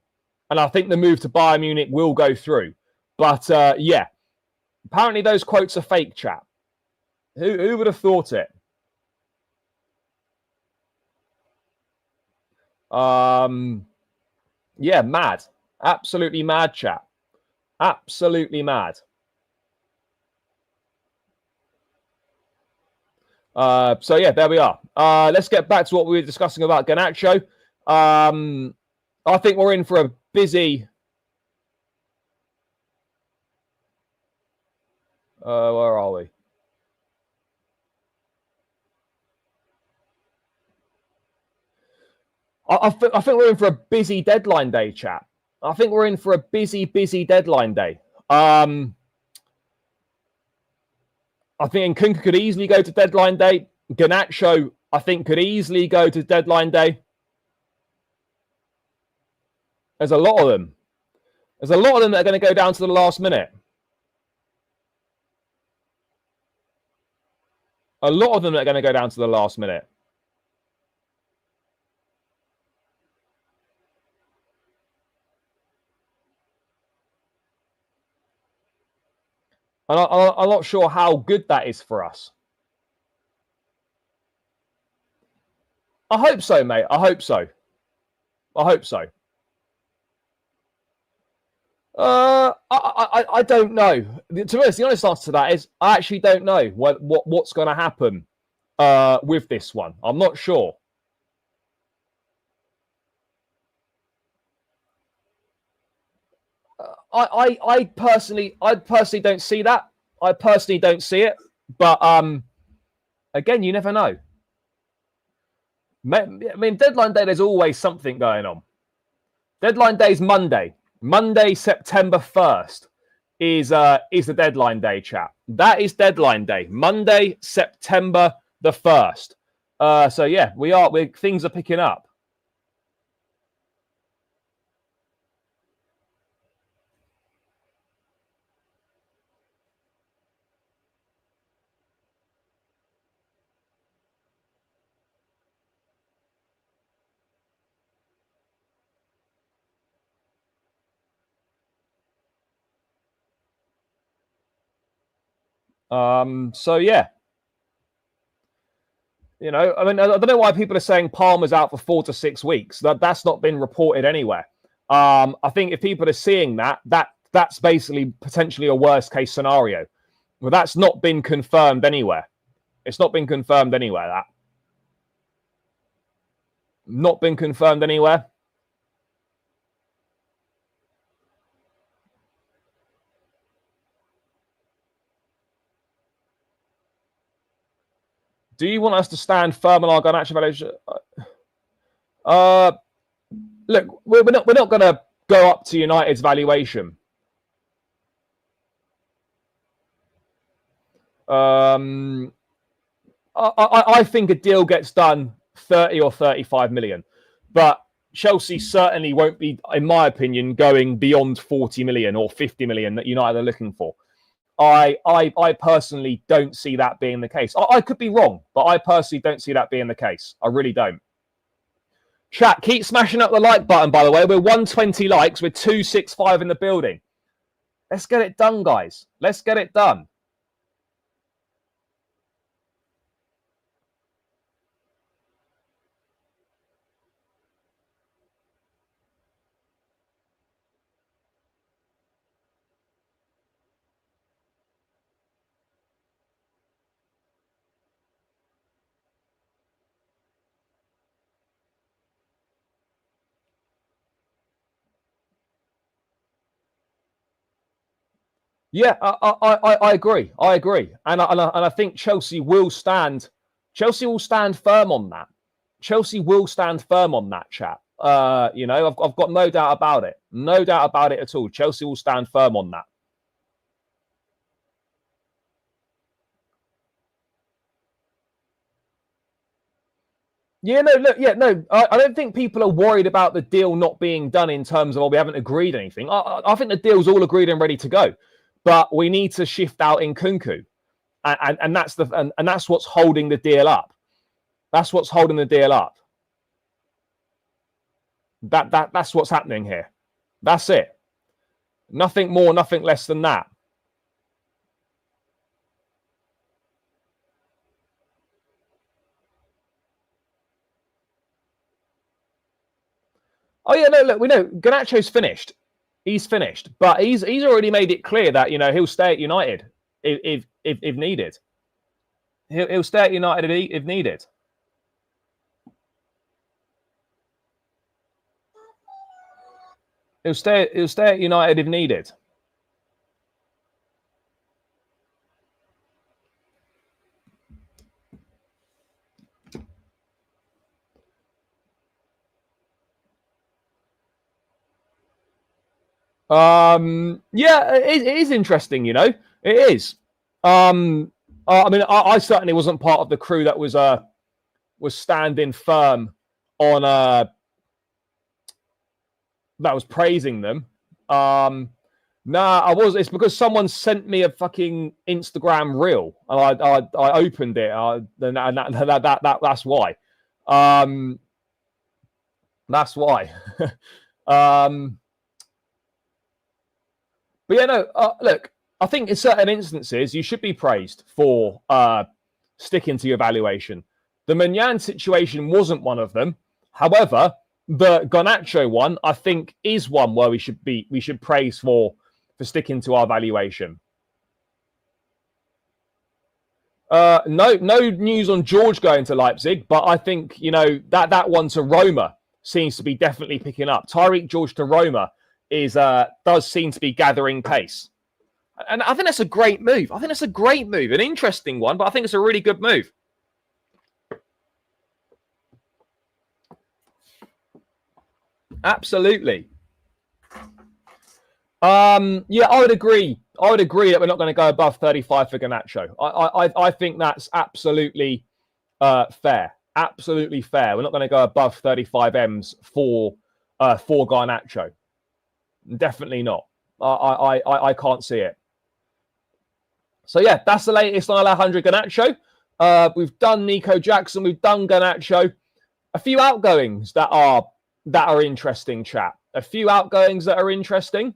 And I think the move to Bayern Munich will go through. But yeah, apparently those quotes are fake, chap. Who would have thought it? Yeah, mad. Absolutely mad, chap. Absolutely mad. So yeah, there we are. Let's get back to what we were discussing about Garnacho. I think we're in for a busy. Where are we? I think we're in for a busy deadline day, chat. I think we're in for a busy, busy deadline day. I think Nkunku could easily go to deadline day. Garnacho, I think, could easily go to deadline day. There's a lot of them. There's a lot of them that are going to go down to the last minute. A lot of them that are going to go down to the last minute. And I'm not sure how good that is for us. I hope so, mate. I hope so. I hope so. I don't know. To be honest, the honest answer to that is I actually don't know what's going to happen with this one. I'm not sure. I personally don't see that. I personally don't see it. But again, you never know. I mean, deadline day, there's always something going on. Deadline day is Monday. Monday, September 1st is the deadline day, chat. That is deadline day. Monday, September the 1st. So yeah, things are picking up. So yeah. You know, I mean, I don't know why people are saying Palmer's out for 4 to 6 weeks. That's not been reported anywhere. I think if people are seeing that's basically potentially a worst case scenario. Well, that's not been confirmed anywhere. It's not been confirmed anywhere. That not been confirmed anywhere. Do you want us to stand firm on our Garnacho valuation? Look, we're not going to go up to United's valuation. I think a deal gets done 30 or 35 million, but Chelsea certainly won't be, in my opinion, going beyond 40 million or 50 million that United are looking for. I personally don't see that being the case. I could be wrong, but I personally don't see that being the case. I really don't. Chat, keep smashing up the like button, by the way. We're 120 likes. We're 265 in the building. Let's get it done, guys. Let's get it done. Yeah, I agree. I agree, and I think Chelsea will stand. Chelsea will stand firm on that. Chelsea will stand firm on that, chat. You know, I've got no doubt about it. No doubt about it at all. Chelsea will stand firm on that. Yeah, no, look, yeah, no, I don't think people are worried about the deal not being done in terms of, we haven't agreed anything. I think the deal's all agreed and ready to go, but we need to shift out Nkunku, and that's what's holding the deal up. That's what's holding the deal up. That's what's happening here. That's it. Nothing more, nothing less than that. Oh yeah, no, look, we know Garnacho's finished. He's finished, but he's already made it clear that, you know, he'll stay at United if needed. He'll stay at United if needed. He'll stay at United if needed. Yeah, it is interesting, you know. It is. I mean, I certainly wasn't part of the crew that was standing firm on that was praising them. Nah, I was. It's because someone sent me a fucking Instagram reel, and I opened it. That's why. That's why. But yeah, no. Look, I think in certain instances you should be praised for sticking to your valuation. The Manyan situation wasn't one of them. However, the Garnacho one, I think, is one where we should praise for sticking to our valuation. No news on George going to Leipzig, but I think, you know, that one to Roma seems to be definitely picking up. Tyrique George to Roma does seem to be gathering pace. And I think that's a great move. I think that's a great move, an interesting one, but I think it's a really good move. Absolutely. Yeah, I would agree. I would agree that we're not going to go above 35 for Garnacho. I think that's absolutely fair. Absolutely fair. We're not going to go above 35 M's for Garnacho. Definitely not. I can't see it. So yeah, that's the latest on Alejandro Garnacho. We've done Nico Jackson. We've done Garnacho. A few outgoings that are interesting, chat. A few outgoings that are interesting.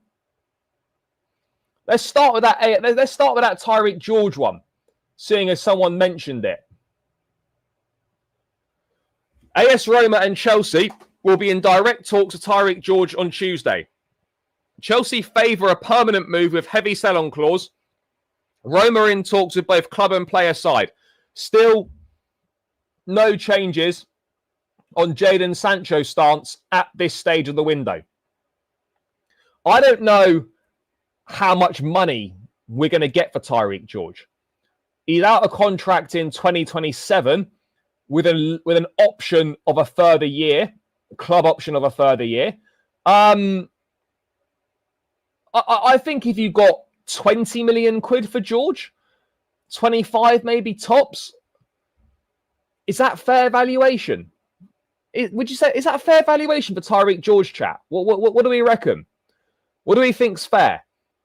Let's start with that. Let's start with that Tyrique George one, seeing as someone mentioned it. AS Roma and Chelsea will be in direct talks with Tyrique George on Tuesday. Chelsea favour a permanent move with heavy sell-on clause. Roma are in talks with both club and player side. Still, no changes on Jadon Sancho's stance at this stage of the window. I don't know how much money we're going to get for Tyrique George. He's out of contract in 2027 with an option of a further year, club option of a further year. I think if you got 20 million quid for George, 25 maybe tops, is that fair valuation? Would you say, is that a fair valuation for Tyrique George, chat? What do we reckon? What do we think's fair?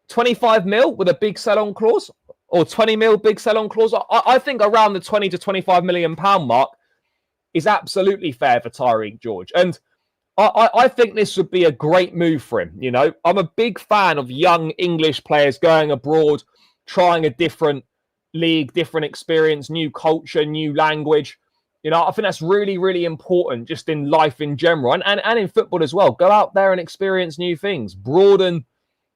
25 mil with a big sell-on clause, or 20 mil big sell-on clause? I think around the 20 to 25 million pound mark is absolutely fair for Tyrique George. And I think this would be a great move for him. You know, I'm a big fan of young English players going abroad, trying a different league, different experience, new culture, new language. You know, I think that's really, really important just in life in general and in football as well. Go out there and experience new things, broaden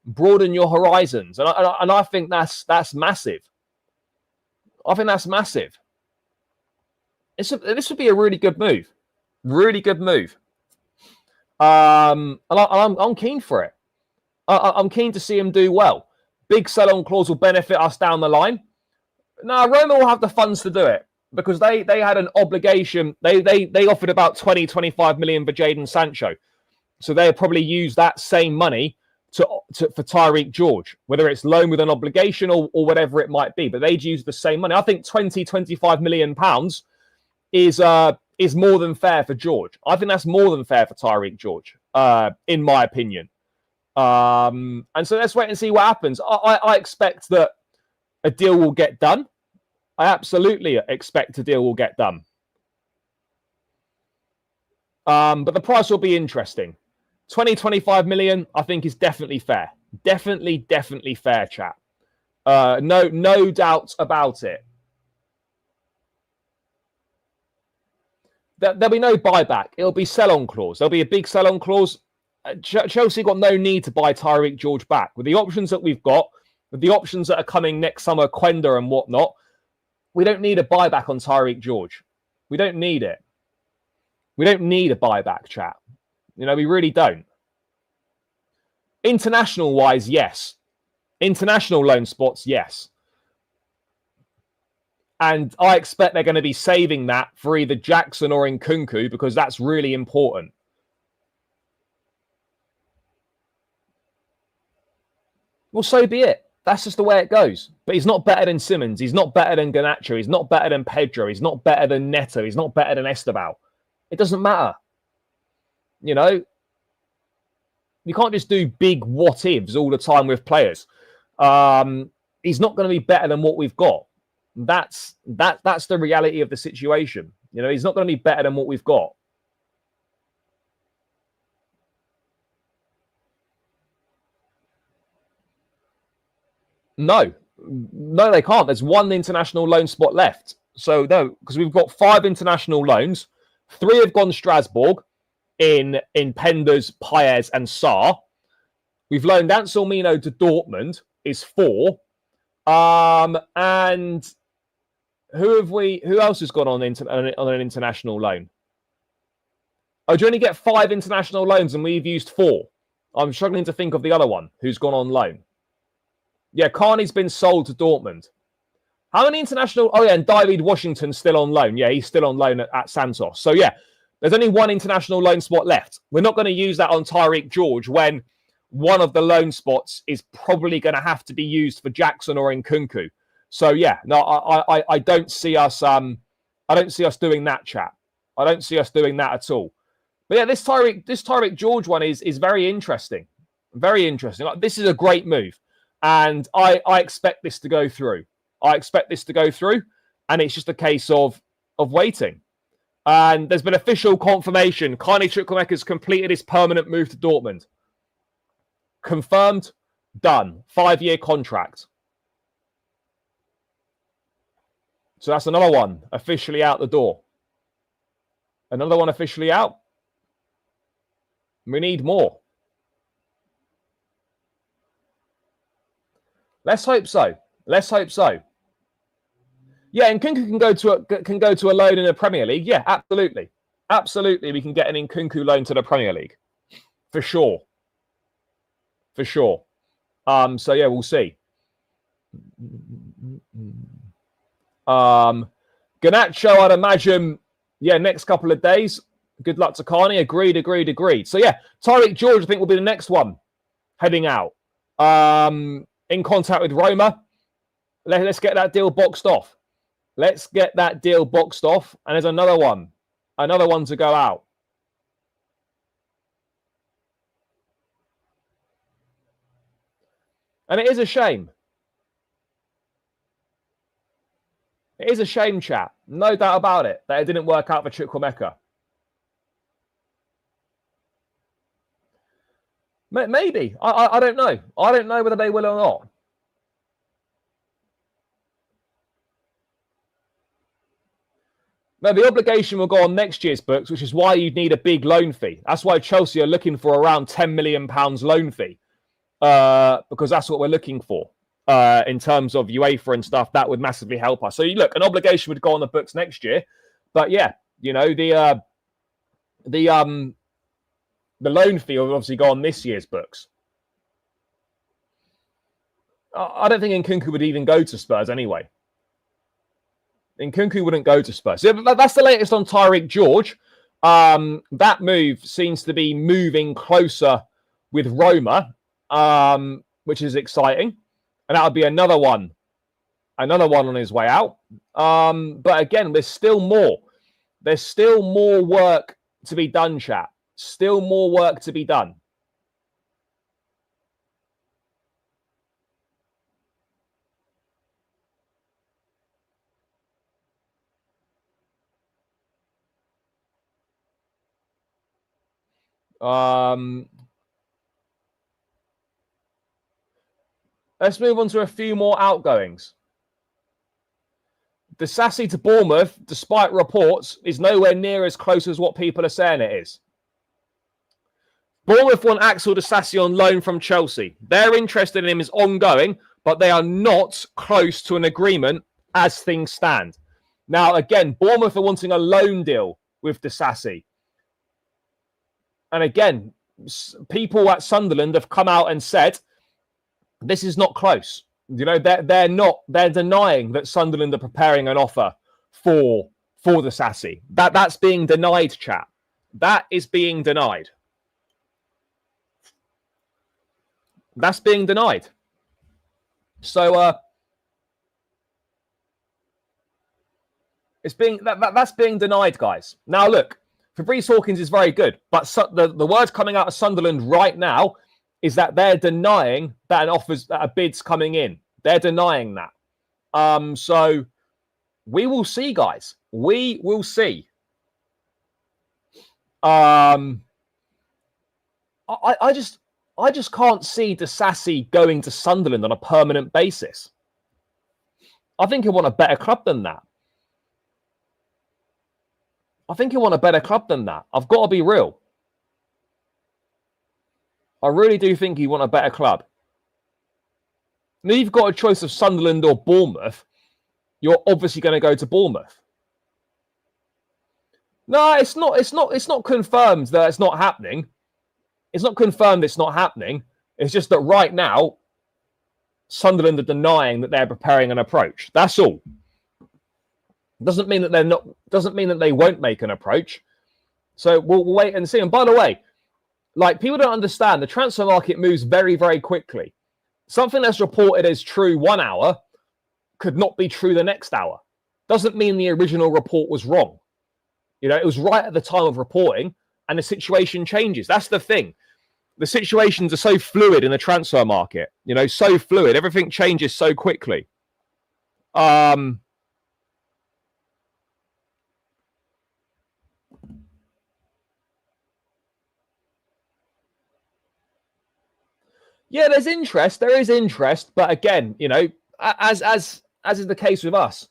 your horizons. And I think that's massive. I think that's massive. This would be a really good move. Really good move. And I'm keen for it. I'm keen to see him do well. Big sell-on clause will benefit us down the line. No, Roma will have the funds to do it because they had an obligation. They offered about 25 million for Jadon Sancho. So they'll probably use that same money for Tyrique George, whether it's loan with an obligation or whatever it might be. But they'd use the same money. I think 25 million pounds is more than fair for George. I think that's more than fair for Tyrique George, in my opinion. And so let's wait and see what happens. I expect that a deal will get done. I absolutely expect a deal will get done. But the price will be interesting. 25 million, I think, is definitely fair. Definitely fair, chat. No doubts about it. There'll be no buyback. It'll be sell-on clause. There'll be a big sell-on clause. Chelsea got no need to buy Tyrique George back. With the options that we've got, with the options that are coming next summer, Quenda and whatnot, we don't need a buyback on Tyrique George. We don't need it. We don't need a buyback, chat. You know, we really don't. International-wise, yes. International loan spots, yes. And I expect they're going to be saving that for either Jackson or Nkunku because that's really important. Well, so be it. That's just the way it goes. But he's not better than Simmons. He's not better than Garnacho. He's not better than Pedro. He's not better than Neto. He's not better than Esteban. It doesn't matter. You know, you can't just do big what-ifs all the time with players. He's not going to be better than what we've got. That's the reality of the situation. You know, he's not going to be better than what we've got. No, they can't. There's one international loan spot left. So no, because we've got 5 international loans. 3 have gone Strasbourg in Penders, Paez, and Sarr. We've loaned Anselmino to Dortmund, is 4. And who else has gone on an international loan? Oh, do you only get 5 international loans and we've used 4? I'm struggling to think of the other one who's gone on loan. Yeah, Carney's been sold to Dortmund. How many international... Oh, yeah, and David Washington's still on loan. Yeah, he's still on loan at Santos. So, yeah, there's only 1 international loan spot left. We're not going to use that on Tyrique George when one of the loan spots is probably going to have to be used for Jackson or Nkunku. So, yeah, no, I don't see us... I don't see us doing that, chat. I don't see us doing that at all. But, yeah, this Tyrique George one is very interesting. Very interesting. Like, this is a great move. And I expect this to go through. I expect this to go through. And it's just a case of waiting. And there's been official confirmation. Carney Chukwuemeka has completed his permanent move to Dortmund. Confirmed. Done. 5-year contract. So that's another one officially out the door. Another one officially out. We need more. Let's hope so. Let's hope so. Yeah, and Nkunku can go to a loan in the Premier League. Yeah, absolutely. Absolutely, we can get an Nkunku loan to the Premier League. For sure. For sure. So, yeah, we'll see. Garnacho, I'd imagine, yeah, next couple of days. Good luck to Carney. Agreed. So, yeah, Tyrique George, I think, will be the next one heading out. In contact with Roma. Let's get that deal boxed off. Let's get that deal boxed off. And there's another one to go out. And it is a shame. It is a shame, chat. No doubt about it, that it didn't work out for Chukwuemeka. Maybe. I don't know. I don't know whether they will or not. No, the obligation will go on next year's books, which is why you'd need a big loan fee. That's why Chelsea are looking for around £10 million loan fee, because that's what we're looking for in terms of UEFA and stuff. That would massively help us. So, look, an obligation would go on the books next year. But, yeah, you know, the loan fee will obviously go on this year's books. I don't think Nkunku would even go to Spurs anyway. Nkunku wouldn't go to Spurs. So that's the latest on Tyrique George. That move seems to be moving closer with Roma, which is exciting. And that would be another one on his way out. But again, there's still more. There's still more work to be done, chat. Still more work to be done. Let's move on to a few more outgoings. Disasi to Bournemouth, despite reports, is nowhere near as close as what people are saying it is. Bournemouth want Axel Disasi on loan from Chelsea. Their interest in him is ongoing, but they are not close to an agreement as things stand. Now, again, Bournemouth are wanting a loan deal with Disasi. And again, people at Sunderland have come out and said, this is not close. You know, they're denying that Sunderland are preparing an offer for Disasi. That's being denied, chat. That is being denied. That's being denied. So that's being denied, guys. Now look, Fabrice Hawkins is very good, but the words coming out of Sunderland right now is that they're denying that a bid's coming in. They're denying that. So we will see, guys. We will see. I just can't see Disasi going to Sunderland on a permanent basis. I think he'll want a better club than that. I've got to be real. I really do think he want a better club. Now you've got a choice of Sunderland or Bournemouth. You're obviously going to go to Bournemouth. No, it's not confirmed that it's not happening. It's not confirmed it's not happening. It's just that right now, Sunderland are denying that they're preparing an approach. That's all. Doesn't mean that they're not. Doesn't mean that they won't make an approach. So we'll wait and see. And by the way, like, people don't understand, the transfer market moves very, very quickly. Something that's reported as true 1 hour could not be true the next hour. Doesn't mean the original report was wrong. You know, it was right at the time of reporting, and the situation changes. That's the thing. The situations are so fluid in the transfer market. You know, so fluid. Everything changes so quickly. Yeah, there's interest. There is interest, but again, you know, as is the case with us,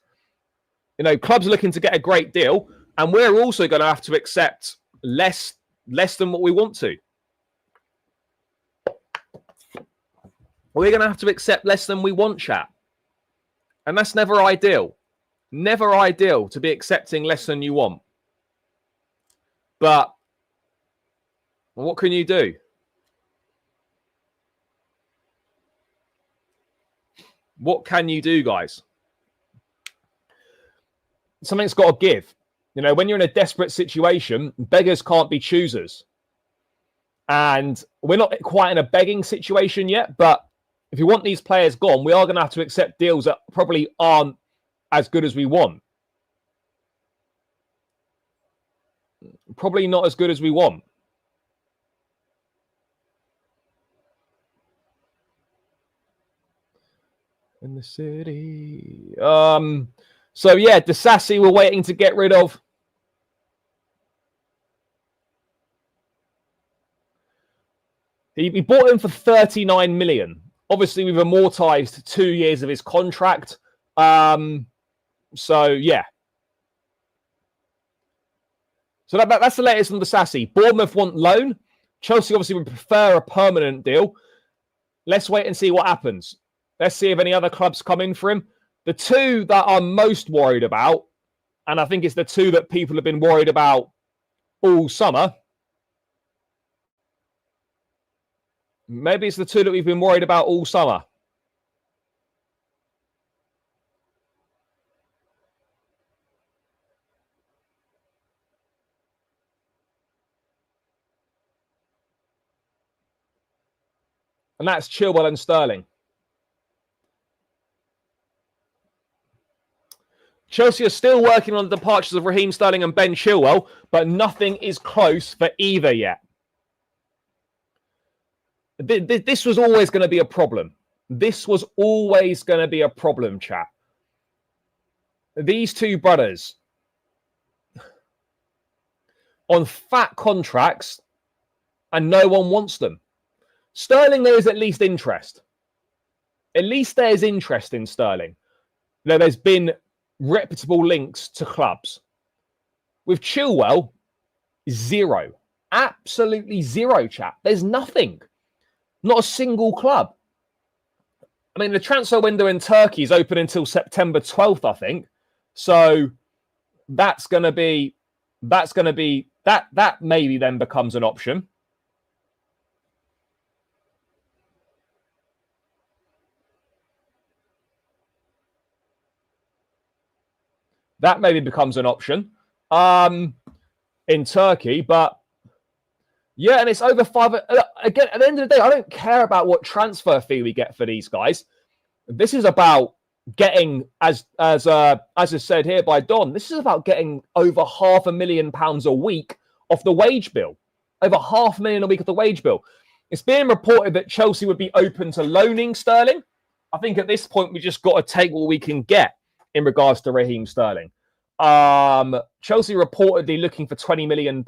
you know, clubs are looking to get a great deal, and we're also going to have to accept less than what we want to. We're going to have to accept less than we want, chat, and that's never ideal. Never ideal to be accepting less than you want. But what can you do? What can you do, guys? Something's got to give. You know, when you're in a desperate situation, beggars can't be choosers. And we're not quite in a begging situation yet, but if you want these players gone, we are going to have to accept deals that probably aren't as good as we want. Probably not as good as we want. In the city. So yeah, Disasi we're waiting to get rid of. He bought him for 39 million. Obviously, we've amortized 2 years of his contract. So yeah. So that's the latest on Disasi. Bournemouth want loan. Chelsea obviously would prefer a permanent deal. Let's wait and see what happens. Let's see if any other clubs come in for him. The two that I'm most worried about, and I think it's the two that people have been worried about all summer. Maybe it's the two that we've been worried about all summer. And that's Chilwell and Sterling. Chelsea are still working on the departures of Raheem Sterling and Ben Chilwell, but nothing is close for either yet. This was always going to be a problem. This was always going to be a problem, chat. These two brothers on fat contracts, and no one wants them. Sterling, there is at least interest. At least there's interest in Sterling. Now, there's been reputable links to clubs. With Chilwell, zero. Absolutely zero, chat. There's nothing. Not a single club. I mean, the transfer window in Turkey is open until September 12th, I think. So that maybe then becomes an option. That maybe becomes an option in Turkey, but yeah, and it's over 5. Again, at the end of the day, I don't care about what transfer fee we get for these guys. This is about getting, as is said here by Don, this is about getting over £500,000 a week off the wage bill. Over £500,000 a week off the wage bill. It's being reported that Chelsea would be open to loaning Sterling. I think at this point, we just got to take what we can get in regards to Raheem Sterling. Chelsea reportedly looking for £20 million,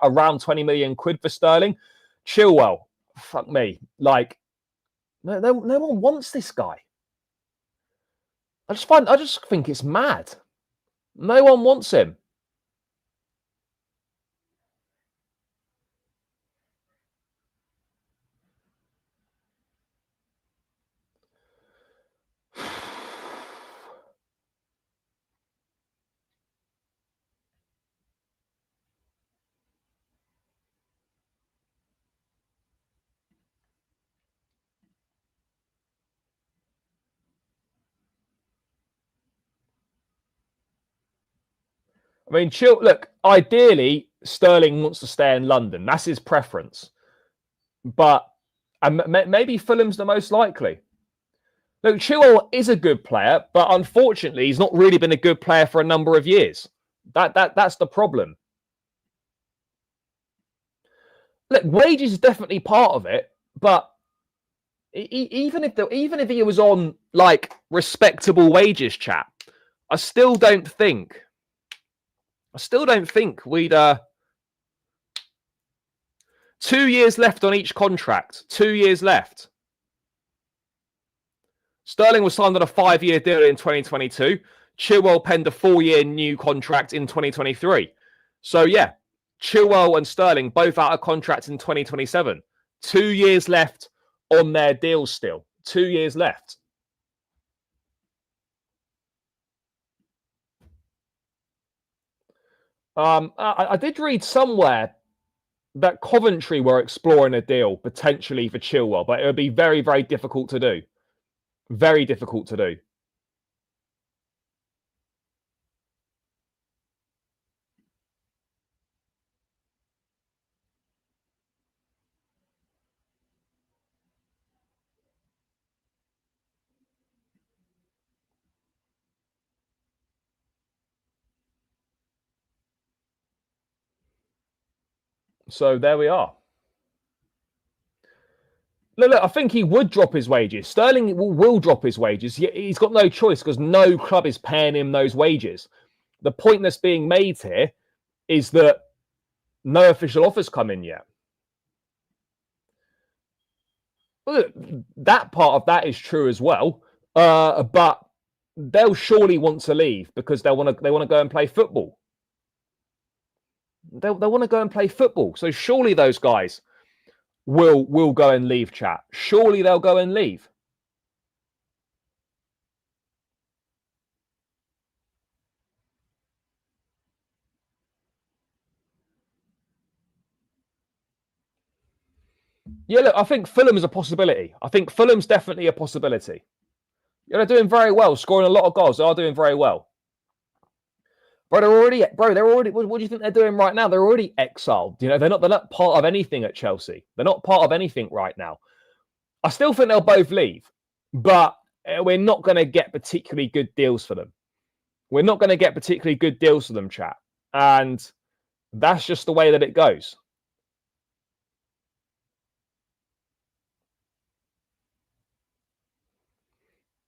around 20 million quid for Sterling. Chilwell, fuck me. Like, no one wants this guy. I just think it's mad. No one wants him. I mean, look, ideally, Sterling wants to stay in London. That's his preference. But maybe Fulham's the most likely. Look, Chilwell is a good player, but unfortunately, he's not really been a good player for a number of years. That's the problem. Look, wages is definitely part of it, but even if he was on like respectable wages, chat, I still don't think we'd 2 years left on each contract. 2 years left. Sterling was signed on a 5-year deal in 2022. Chilwell penned a 4-year new contract in 2023. So yeah, Chilwell and Sterling both out of contract in 2027. 2 years left on their deals still. 2 years left. I did read somewhere that Coventry were exploring a deal potentially for Chilwell, but it would be very, very difficult to do. Very difficult to do. So there we are. Look, I think he would drop his wages. Sterling will drop his wages. He's got no choice because no club is paying him those wages. The point that's being made here is that no official offers come in yet. Look, that part of that is true as well, but they'll surely want to leave because they want to go and play football. They want to go and play football. So surely those guys will go and leave, chat. Surely they'll go and leave. Yeah, look, I think Fulham is a possibility. I think Fulham's definitely a possibility. Yeah, they're doing very well, scoring a lot of goals. They are doing very well. Bro, they're already. What do you think they're doing right now? They're already exiled. You know, they're not part of anything at Chelsea. They're not part of anything right now. I still think they'll both leave, but we're not going to get particularly good deals for them. We're not going to get particularly good deals for them, chat, and that's just the way that it goes.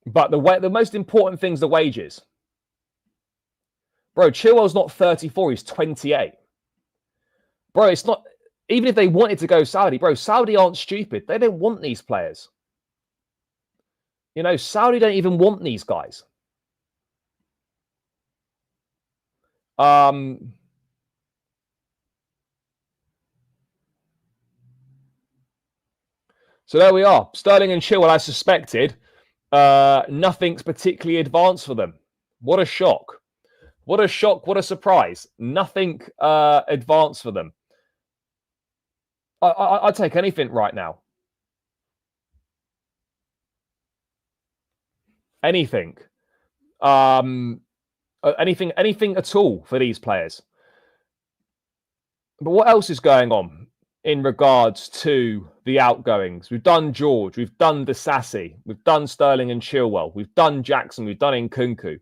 But the most important thing is the wages. Bro, Chilwell's not 34, he's 28. Bro, it's not... Even if they wanted to go Saudi, bro, Saudi aren't stupid. They don't want these players. You know, Saudi don't even want these guys. So there we are. Sterling and Chilwell, as suspected, nothing's particularly advanced for them. What a shock. What a shock. What a surprise. Nothing advanced for them. I'd take anything right now. Anything. Anything at all for these players. But what else is going on? in regards to the outgoings. We've done George, we've done Disasi, we've done Sterling and Chilwell, we've done Jackson, we've done Nkunku.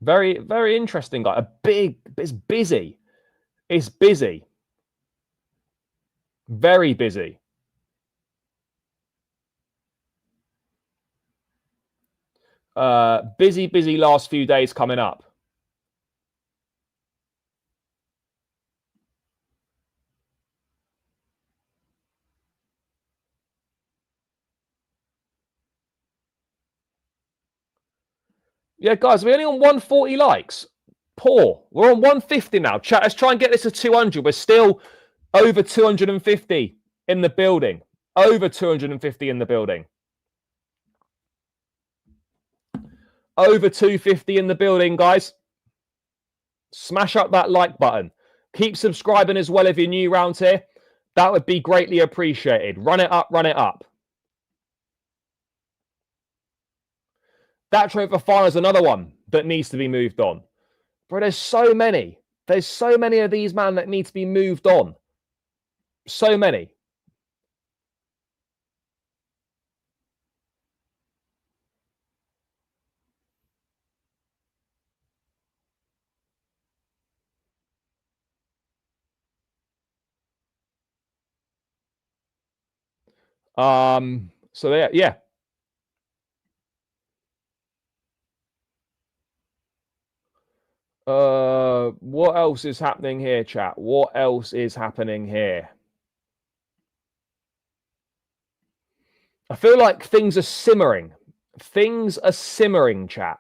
Very, very interesting guy. It's busy. It's busy. Very busy. Busy last few days coming up. Yeah, guys, we're only on 140 likes. Poor. We're on 150 now. Chat, let's try and get this to 200. We're still over 250 in the building. Over 250 in the building. Over 250 in the building, guys. Smash up that like button. Keep subscribing as well if you're new around here. That would be greatly appreciated. Run it up, run it up. That trophy final is another one that needs to be moved on. Bro, there's so many. There's so many of these, man, that need to be moved on. So many. So yeah. What else is happening here, chat? What else is happening here? I feel like things are simmering. Things are simmering, chat.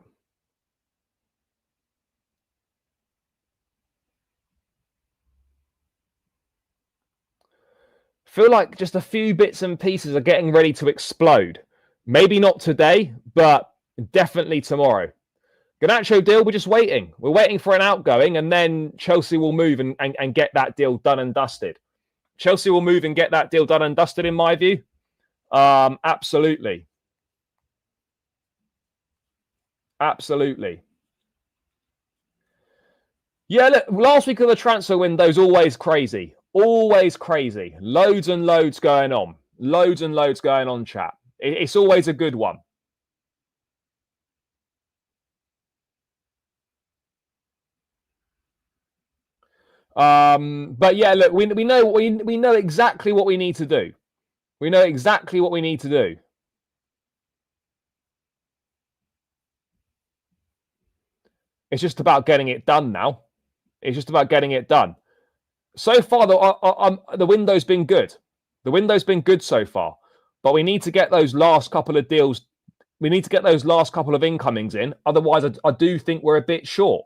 Feel like just a few bits and pieces are getting ready to explode. Maybe not today, but definitely tomorrow. Garnacho deal, we're just waiting. We're waiting for an outgoing, and then Chelsea will move and get that deal done and dusted. Chelsea will move and get that deal done and dusted, in my view. Absolutely. Absolutely. Yeah, look, last week of the transfer window is always crazy. Always crazy. Loads and loads going on. Loads and loads going on, chat. It's always a good one. But yeah, look, we know exactly what we need to do. We know exactly what we need to do. It's just about getting it done now. It's just about getting it done. So far, the window's been good. The window's been good so far. But we need to get those last couple of deals. We need to get those last couple of incomings in. Otherwise, I do think we're a bit short.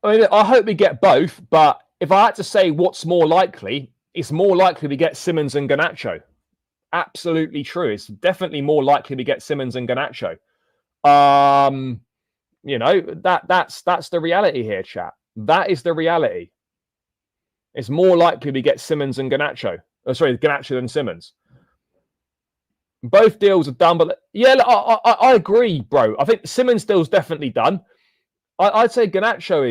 I mean, I hope we get both. But if I had to say what's more likely, it's more likely we get Simmons and Garnacho. Absolutely true. It's definitely more likely we get Simmons and Garnacho. You know, that's the reality here, chat. That is the reality. It's more likely we get Simmons and Garnacho. Oh, sorry, Garnacho and Simmons. Both deals are done, but yeah, I agree, bro. I think Simmons deal's definitely done. I'd say Garnacho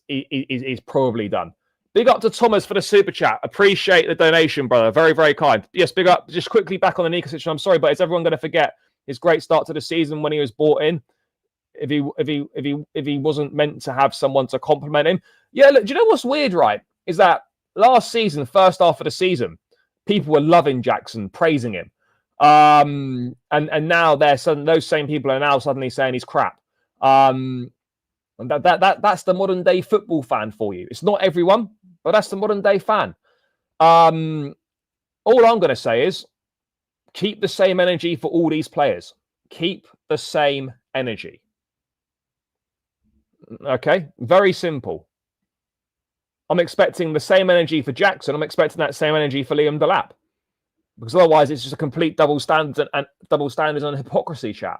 is probably done. Big up to Thomas for the super chat. Appreciate the donation, brother. Very, very kind. Yes, big up. Just quickly back on the Nico situation. I'm sorry, but is everyone going to forget his great start to the season when he was brought in? If he wasn't meant to have someone to compliment him. Yeah, look, do you know what's weird, right? Is that last season, first half of the season, people were loving Jackson, praising him. And now those same people are now suddenly saying he's crap. And that's the modern day football fan for you. It's not everyone, but that's the modern day fan. All I'm going to say is keep the same energy for all these players. Keep the same energy. Okay, very simple. I'm expecting the same energy for Jackson. I'm expecting that same energy for Liam Delap, because otherwise it's just a complete double standard and hypocrisy, chat.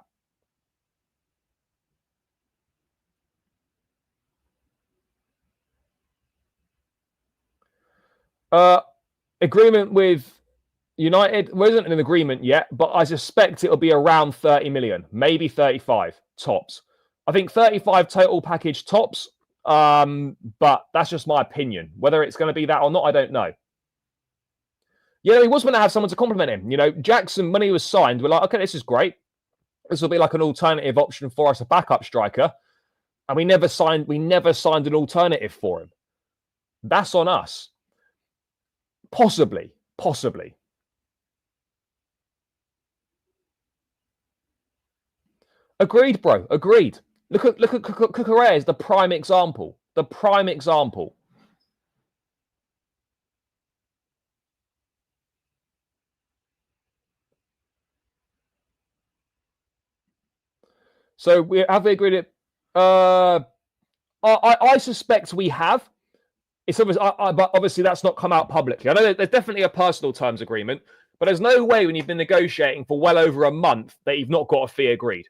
Uh, agreement with United. There isn't an agreement yet, but I suspect it'll be around 30 million, maybe 35 tops. I think 35 total package tops. But that's just my opinion. Whether it's going to be that or not, I don't know. Yeah, he was going to have someone to compliment him. Jackson, when he was signed, we're like, okay, this is great. This will be like an alternative option for us, a backup striker. And we never signed an alternative for him. That's on us. Possibly. Agreed, bro. Agreed. Look at Cucurella is the prime example. The prime example. So we have they agreed it? I suspect we have. It's obvious, but obviously that's not come out publicly. I know there's definitely a personal terms agreement, but there's no way when you've been negotiating for well over a month that you've not got a fee agreed.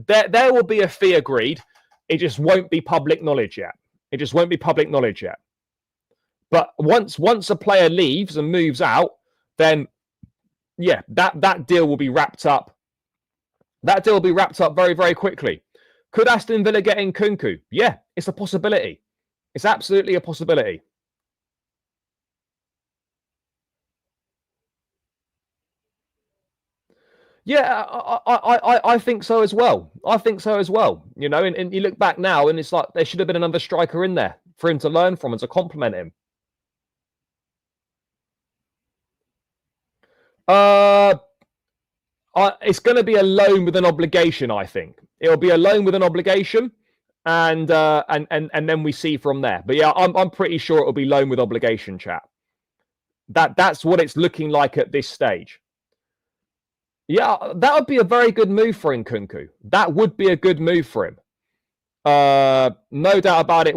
There will be a fee agreed. It just won't be public knowledge yet. But once a player leaves and moves out, then yeah, that deal will be wrapped up. That deal will be wrapped up very, very quickly. Could Aston Villa get Nkunku? Yeah, it's a possibility. It's absolutely a possibility. Yeah, I think so as well. And you look back now, and it's like there should have been another striker in there for him to learn from and to compliment him. It's going to be a loan with an obligation. I think it'll be a loan with an obligation, and then we see from there. But yeah, I'm pretty sure it'll be loan with obligation, chat. That's what it's looking like at this stage. Yeah, that would be a very good move for Nkunku. That would be a good move for him. No doubt about it.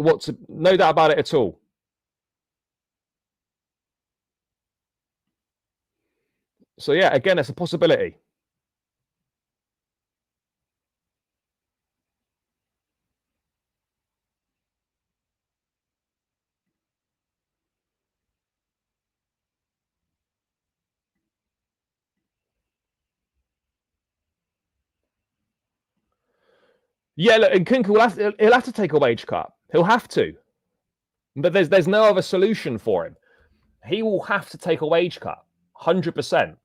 No doubt about it at all. So yeah, again, it's a possibility. Yeah, look, Nkunku he'll have to take a wage cut. He'll have to. But there's no other solution for him. He will have to take a wage cut. 100%.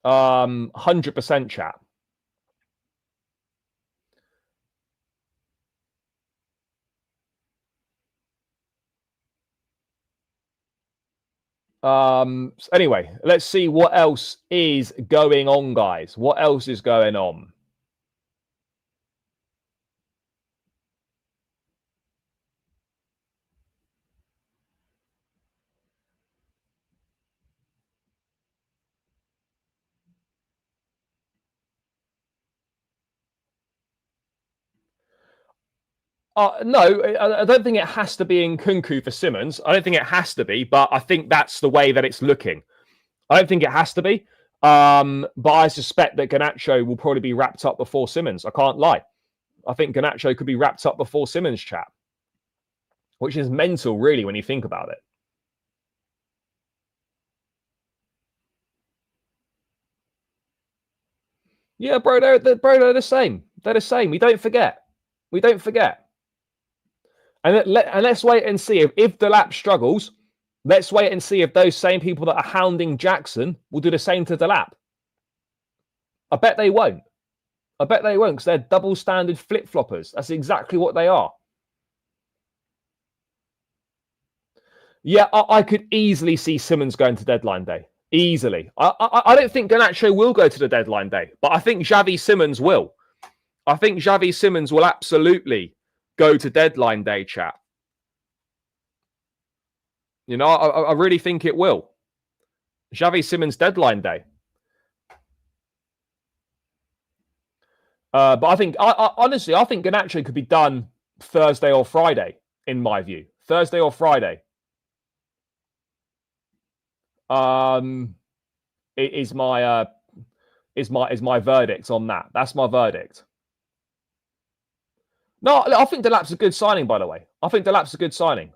100% chat. Anyway, let's see what else is going on, guys. What else is going on? No, I don't think it has to be Nkunku for Simmons. I don't think it has to be, but I think that's the way that it's looking. I don't think it has to be. But I suspect that Garnacho will probably be wrapped up before Simmons. I can't lie. I think Garnacho could be wrapped up before Simmons, chat. Which is mental, really, when you think about it. Yeah, bro, they're the same. They're the same. We don't forget. And let's wait and see if Delap struggles. Let's wait and see if those same people that are hounding Jackson will do the same to Delap. I bet they won't. Because they're double standard flip floppers. That's exactly what they are. Yeah, I could easily see Simmons going to deadline day. Easily. I don't think Garnacho will go to the deadline day, but I think Xavi Simons will. I think Javi Simmons will absolutely go to deadline day, chat. I really think it will. Javi Simmons deadline day. But I think, honestly, I think Garnacho could be done Thursday or Friday, in my view. Thursday or Friday. Is my verdict on that. That's my verdict. No, I think Delap's a good signing, by the way. I think Delap's a good signing.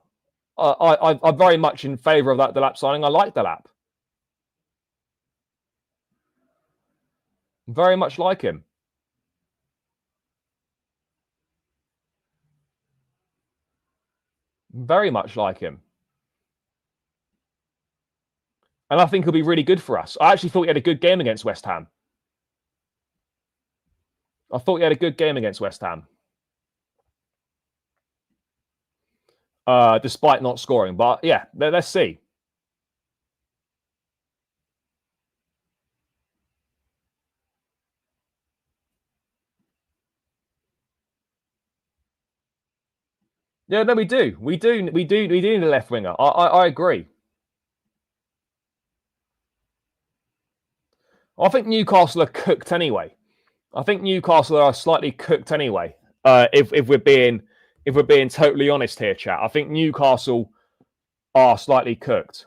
I'm very much in favour of that Delap signing. I like Delap. Very much like him. Very much like him. And I think he'll be really good for us. I actually thought he had a good game against West Ham. Despite not scoring. But yeah, let's see. Yeah, no, we do. We do need a left winger. I agree. I think Newcastle are cooked anyway. I think Newcastle are slightly cooked anyway. If we're being totally honest here, chat, I think Newcastle are slightly cooked.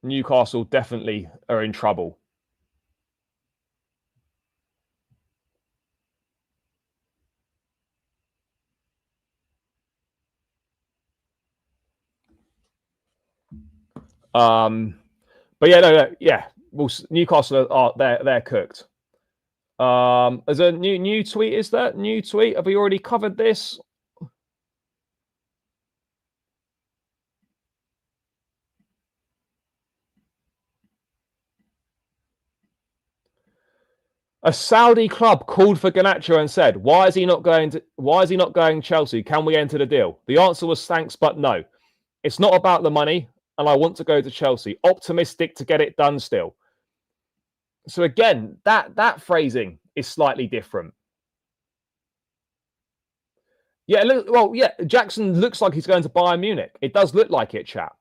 Newcastle definitely are in trouble. But yeah, no, yeah. Well, Newcastle are they're cooked. There's a new tweet. Is that new tweet? Have we already covered this? A Saudi club called for Garnacho and said, "Why is he not going Chelsea? Can we enter the deal?" The answer was thanks, but no. It's not about the money, and I want to go to Chelsea. Optimistic to get it done still. So again, that phrasing is slightly different. Yeah, well, yeah, Jackson looks like he's going to Bayern Munich. It does look like it, chat.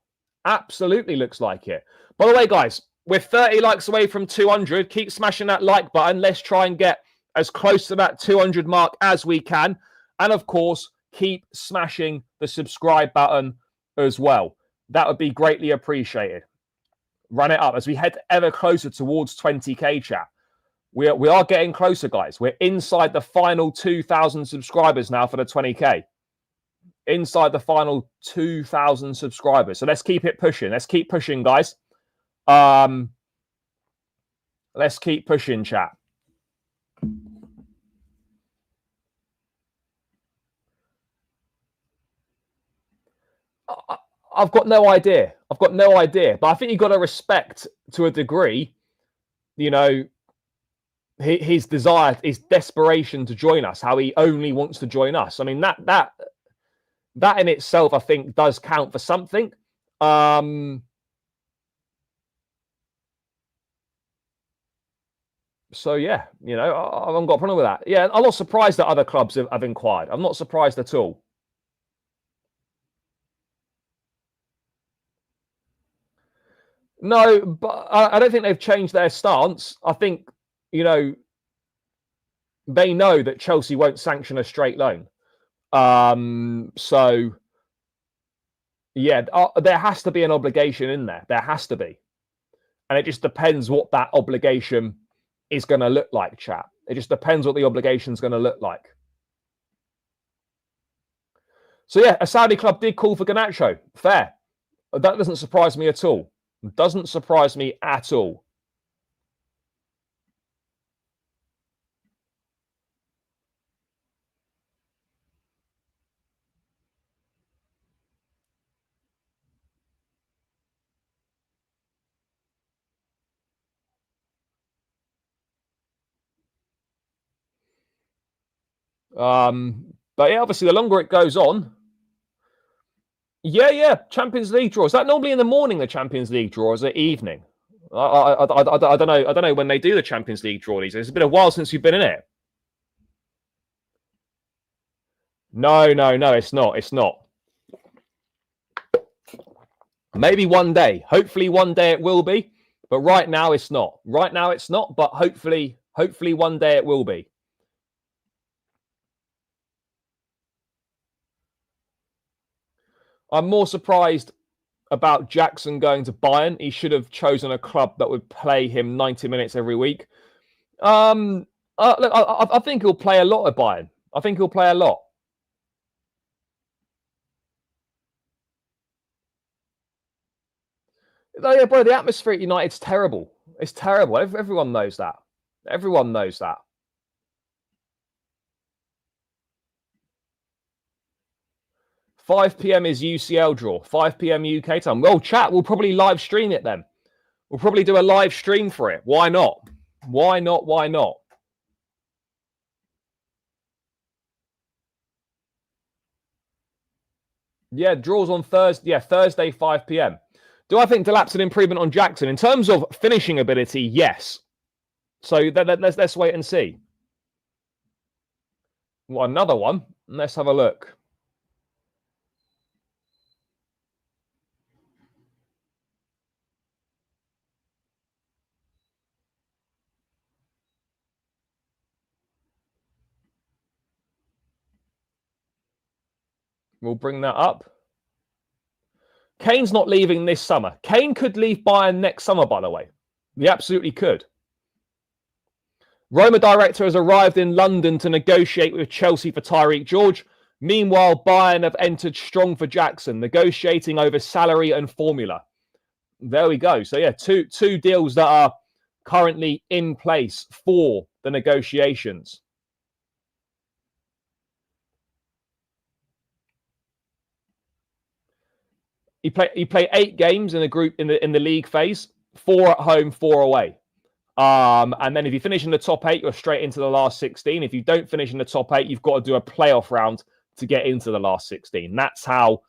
Absolutely looks like it. By the way, guys, we're 30 likes away from 200. Keep smashing that like button. Let's try and get as close to that 200 mark as we can. And of course, keep smashing the subscribe button as well. That would be greatly appreciated. Run it up as we head ever closer towards 20k, chat. We are getting closer, guys. We're inside the final 2,000 subscribers now for the 20k. Inside the final 2,000 subscribers. So let's keep it pushing. Let's keep pushing, guys. Let's keep pushing, chat. I've got no idea. But I think you've got to respect, to a degree, you know, his desire, his desperation to join us, how he only wants to join us. I mean, that in itself, I think, does count for something. So, yeah, you know, I haven't got a problem with that. Yeah, I'm not surprised that other clubs have inquired. I'm not surprised at all. No, but I don't think they've changed their stance. I think, you know, they know that Chelsea won't sanction a straight loan. So, yeah, there has to be an obligation in there. There has to be. And it just depends what that obligation is going to look like, chat. It just depends what the obligation is going to look like. So, yeah, a Saudi club did call for Garnacho. Fair. That doesn't surprise me at all. Doesn't surprise me at all. But yeah, obviously, the longer it goes on, yeah, Champions League draw. Is that normally in the morning, the Champions League draw, or is it evening? I don't know. I don't know when they do the Champions League draw these days. It's been a while since you've been in it. No, it's not. It's not. Maybe one day. Hopefully, one day it will be. But right now it's not. Right now it's not, but hopefully one day it will be. I'm more surprised about Jackson going to Bayern. He should have chosen a club that would play him 90 minutes every week. Look, I think he'll play a lot at Bayern. I think he'll play a lot. Oh, yeah, bro, the atmosphere at United's terrible. It's terrible. Everyone knows that. Everyone knows that. $5 p.m. is UCL draw. 5 p.m. UK time. Well, chat, we'll probably live stream it then. We'll probably do a live stream for it. Why not? Why not? Why not? Yeah, draws on Thursday. Yeah, Thursday, 5 p.m. Do I think Delap's an improvement on Jackson? In terms of finishing ability, yes. So let's wait and see. Well, another one. Let's have a look. We'll bring that up. Kane's not leaving this summer. Kane could leave Bayern next summer, by the way. He absolutely could. Roma director has arrived in London to negotiate with Chelsea for Tyrique George. Meanwhile, Bayern have entered strong for Jackson, negotiating over salary and formula. There we go. So, yeah, two deals that are currently in place for the negotiations. He played 8 games in the group in the league phase, 4 at home, 4 away. And then if you finish in the top 8, you're straight into the last 16. If you don't finish in the top 8, you've got to do a playoff round to get into the last 16. That's how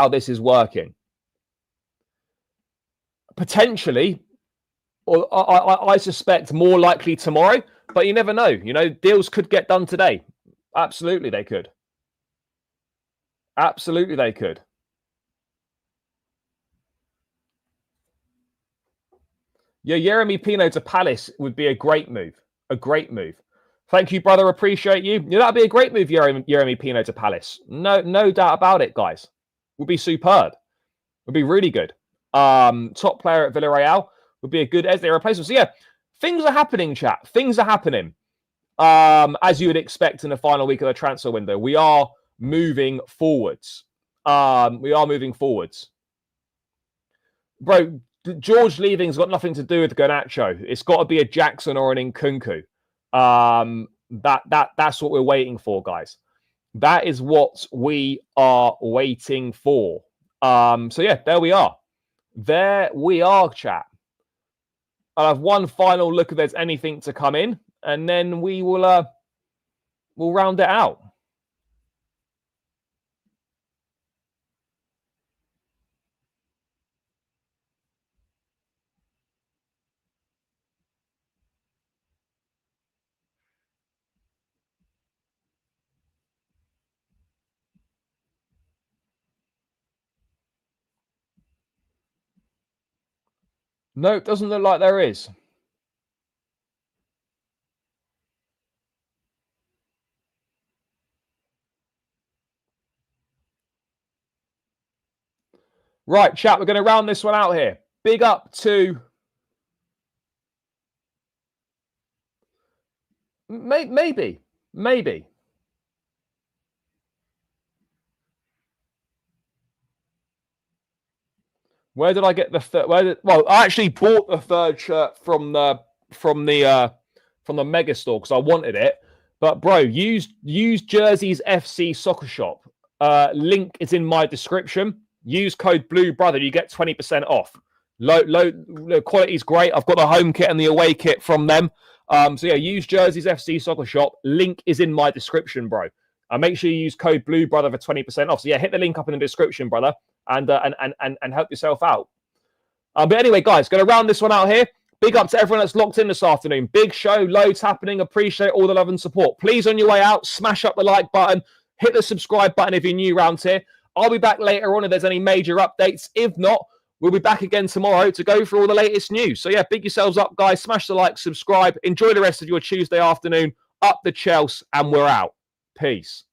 this is working. Potentially, or I suspect more likely tomorrow, but you never know. You know, deals could get done today. Absolutely, they could. Absolutely, they could. Yeah, Yeremy Pino to Palace would be a great move. A great move. Thank you, brother. Appreciate you. Yeah, that'd be a great move, Yeremy Pino to Palace. No doubt about it, guys. Would be superb. Would be really good. Top player at Villarreal would be a good as their replacement. So yeah, things are happening, chat. Things are happening. As you would expect in the final week of the transfer window. We are moving forwards. Bro, George leaving's got nothing to do with Garnacho. It's got to be a Jackson or an Nkunku. That's what we're waiting for, guys. That is what we are waiting for. So yeah, there we are. There we are, chat. I'll have one final look if there's anything to come in, and then we will we'll round it out. No, it doesn't look like there is. Right, chat, we're going to round this one out here. Big up to... Maybe. Where did I get the third? Well, I actually bought the third shirt from the mega store because I wanted it. But bro, use Jersey's FC Soccer Shop. Link is in my description. Use code BLUEBROTHER. You get 20% off. Low quality is great. I've got the home kit and the away kit from them. So yeah, use Jersey's FC Soccer Shop. Link is in my description, bro. Make sure you use code BLUEBROTHER for 20% off. So yeah, hit the link up in the description, brother, and help yourself out. But anyway, guys, going to round this one out here. Big up to everyone that's locked in this afternoon. Big show, loads happening. Appreciate all the love and support. Please, on your way out, smash up the like button. Hit the subscribe button if you're new around here. I'll be back later on if there's any major updates. If not, we'll be back again tomorrow to go through all the latest news. So yeah, big yourselves up, guys. Smash the like, subscribe. Enjoy the rest of your Tuesday afternoon. Up the Chelsea, and we're out. Peace.